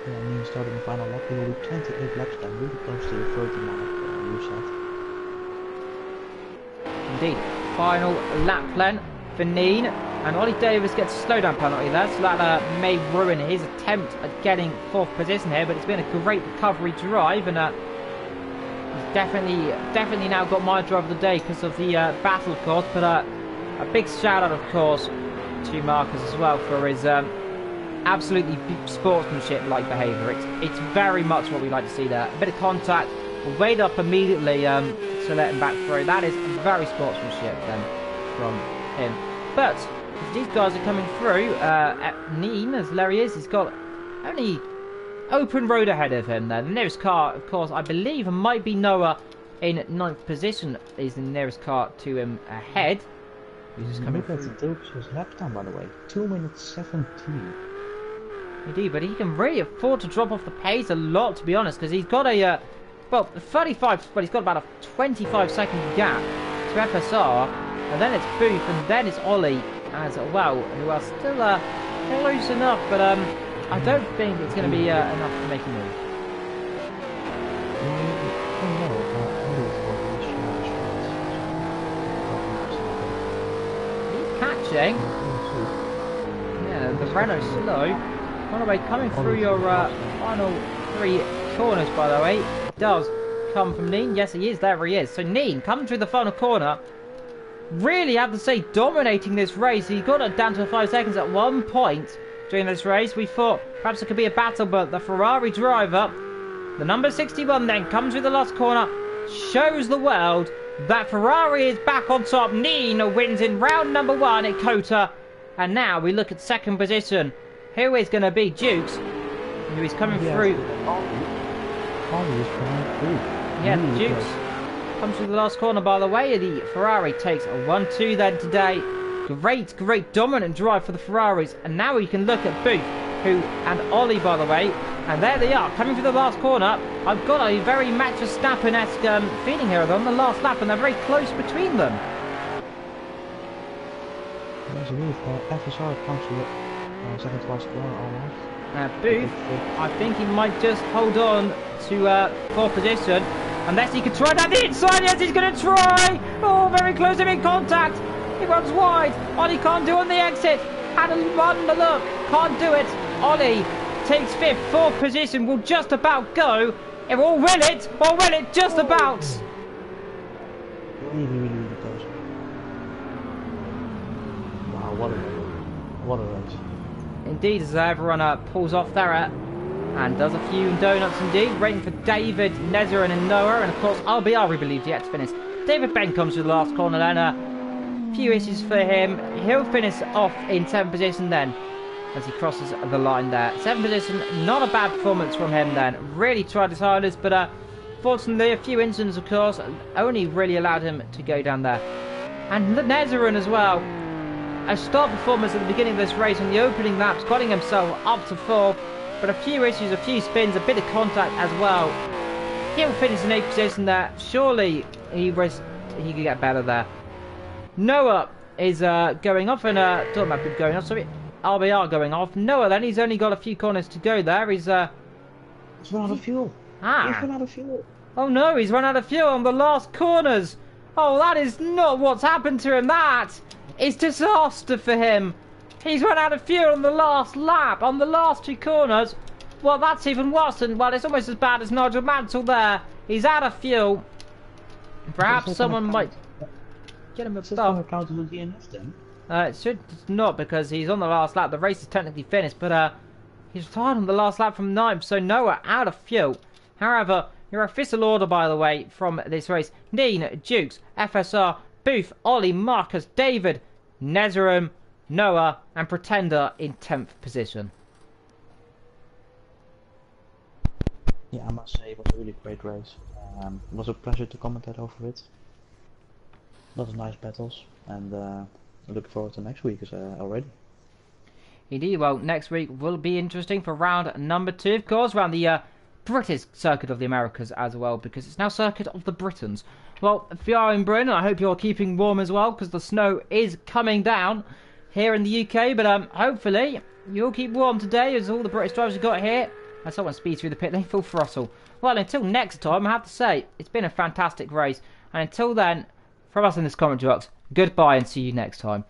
Yeah, I mean, starting the final lap, we will be 28 laps down, really close to the 30 mark, you said. Indeed, final lap plan for Neen, and Ollie Davis gets a slowdown penalty there, so that may ruin his attempt at getting 4th position here. But it's been a great recovery drive, and he's definitely now got my drive of the day because of the battle, of course. But a big shout out, of course, to Marcus as well for his absolutely sportsmanship-like behaviour. It's very much what we like to see there. A bit of contact, we'll wait up immediately to let him back through. That is very sportsmanship then from him. But as these guys are coming through, Neen, as Larry is, he's got only open road ahead of him there. The nearest car, of course, I believe might be Noah in 9th position, is the nearest car to him ahead. He's just coming through. Look at his lap time, by the way. 2 minutes 17. Indeed, but he can really afford to drop off the pace a lot, to be honest, because he's got a, well, 35, but he's got about a 25-second gap to FSR, and then it's Booth, and then it's Ollie as well, who are still close enough, but I don't think it's going to be enough to make a move. He's catching. Yeah, the Renault's slow. By the way, coming through your final 3 corners, by the way, does come from Neen. Yes, he is. There he is. So Neen coming through the final corner. Really, I have to say, dominating this race. He got it down to 5 seconds at one point during this race. We thought perhaps it could be a battle, but the Ferrari driver, the number 61, then comes through the last corner, shows the world that Ferrari is back on top. Neen wins in round number 1 at Kota. And now we look at 2nd position. Who is going to be Dukes? Who is coming through? Yeah, Dukes comes through the last corner, by the way. The Ferrari takes a 1-2 then today. Great dominant drive for the Ferraris. And now we can look at Booth, and Ollie, by the way. And there they are, coming through the last corner. I've got a very Max Verstappen-esque feeling here on the last lap, and they're very close between them. There's a move. FSR comes to the second to last corner almost. Booth, I think he might just hold on to 4th position. Unless he can try down the inside. Yes, he's going to try. Oh, very close to in contact. He runs wide. Ollie can't do on the exit. Had a run the look. Can't do it. Ollie takes 5th. 4th position will just about go. Or will it? Or will it? Just about. Really close. Wow, what a race. Indeed, as everyone pulls off there and does a few donuts indeed, waiting for David, Nezzer and Noah, and of course RBR we believe yet to finish. David Ben comes to the last corner then, a few issues for him. He'll finish off in 7th position then, as he crosses the line there. 7th position, not a bad performance from him then. Really tried his hardest, but fortunately a few incidents of course only really allowed him to go down there. And Nezzerin as well. A star performance at the beginning of this race on the opening laps, getting himself up to 4th, but a few issues, a few spins, a bit of contact as well. He'll finish in 8th position there. Surely he could get better there. Noah is going off, and talking about going off, sorry, RBR going off. Noah then, he's only got a few corners to go there. He's run out of fuel. He's run out of fuel. Oh no, he's run out of fuel on the last corners. Oh, that is not what's happened to him. That is disaster for him. He's run out of fuel on the last lap, on the last 2 corners. Well, that's even worse than, well, it's almost as bad as Nigel Mansell there. He's out of fuel. Perhaps someone might get him a bump. Accountability enough then? It should not, because he's on the last lap. The race is technically finished, but he's retired on the last lap from 9th, so Noah out of fuel. However, your official order, by the way, from this race: Neen, Dukes, FSR, Booth, Ollie, Marcus, David, Nezzerum, Noah, and Pretender in 10th position. Yeah, I must say it was a really great race. It was a pleasure to commentate over it. Lots of nice battles, and I look forward to next week already. Indeed, well, next week will be interesting for round number 2, of course, around the British Circuit of the Americas as well, because it's now Circuit of the Britons. Well, if you are in Britain, I hope you're keeping warm as well, because the snow is coming down here in the UK, but hopefully you'll keep warm today, as all the British drivers have got here. And someone speeds through the pit lane, full throttle. Well, until next time, I have to say, it's been a fantastic race. And until then, from us in this commentary box, goodbye and see you next time.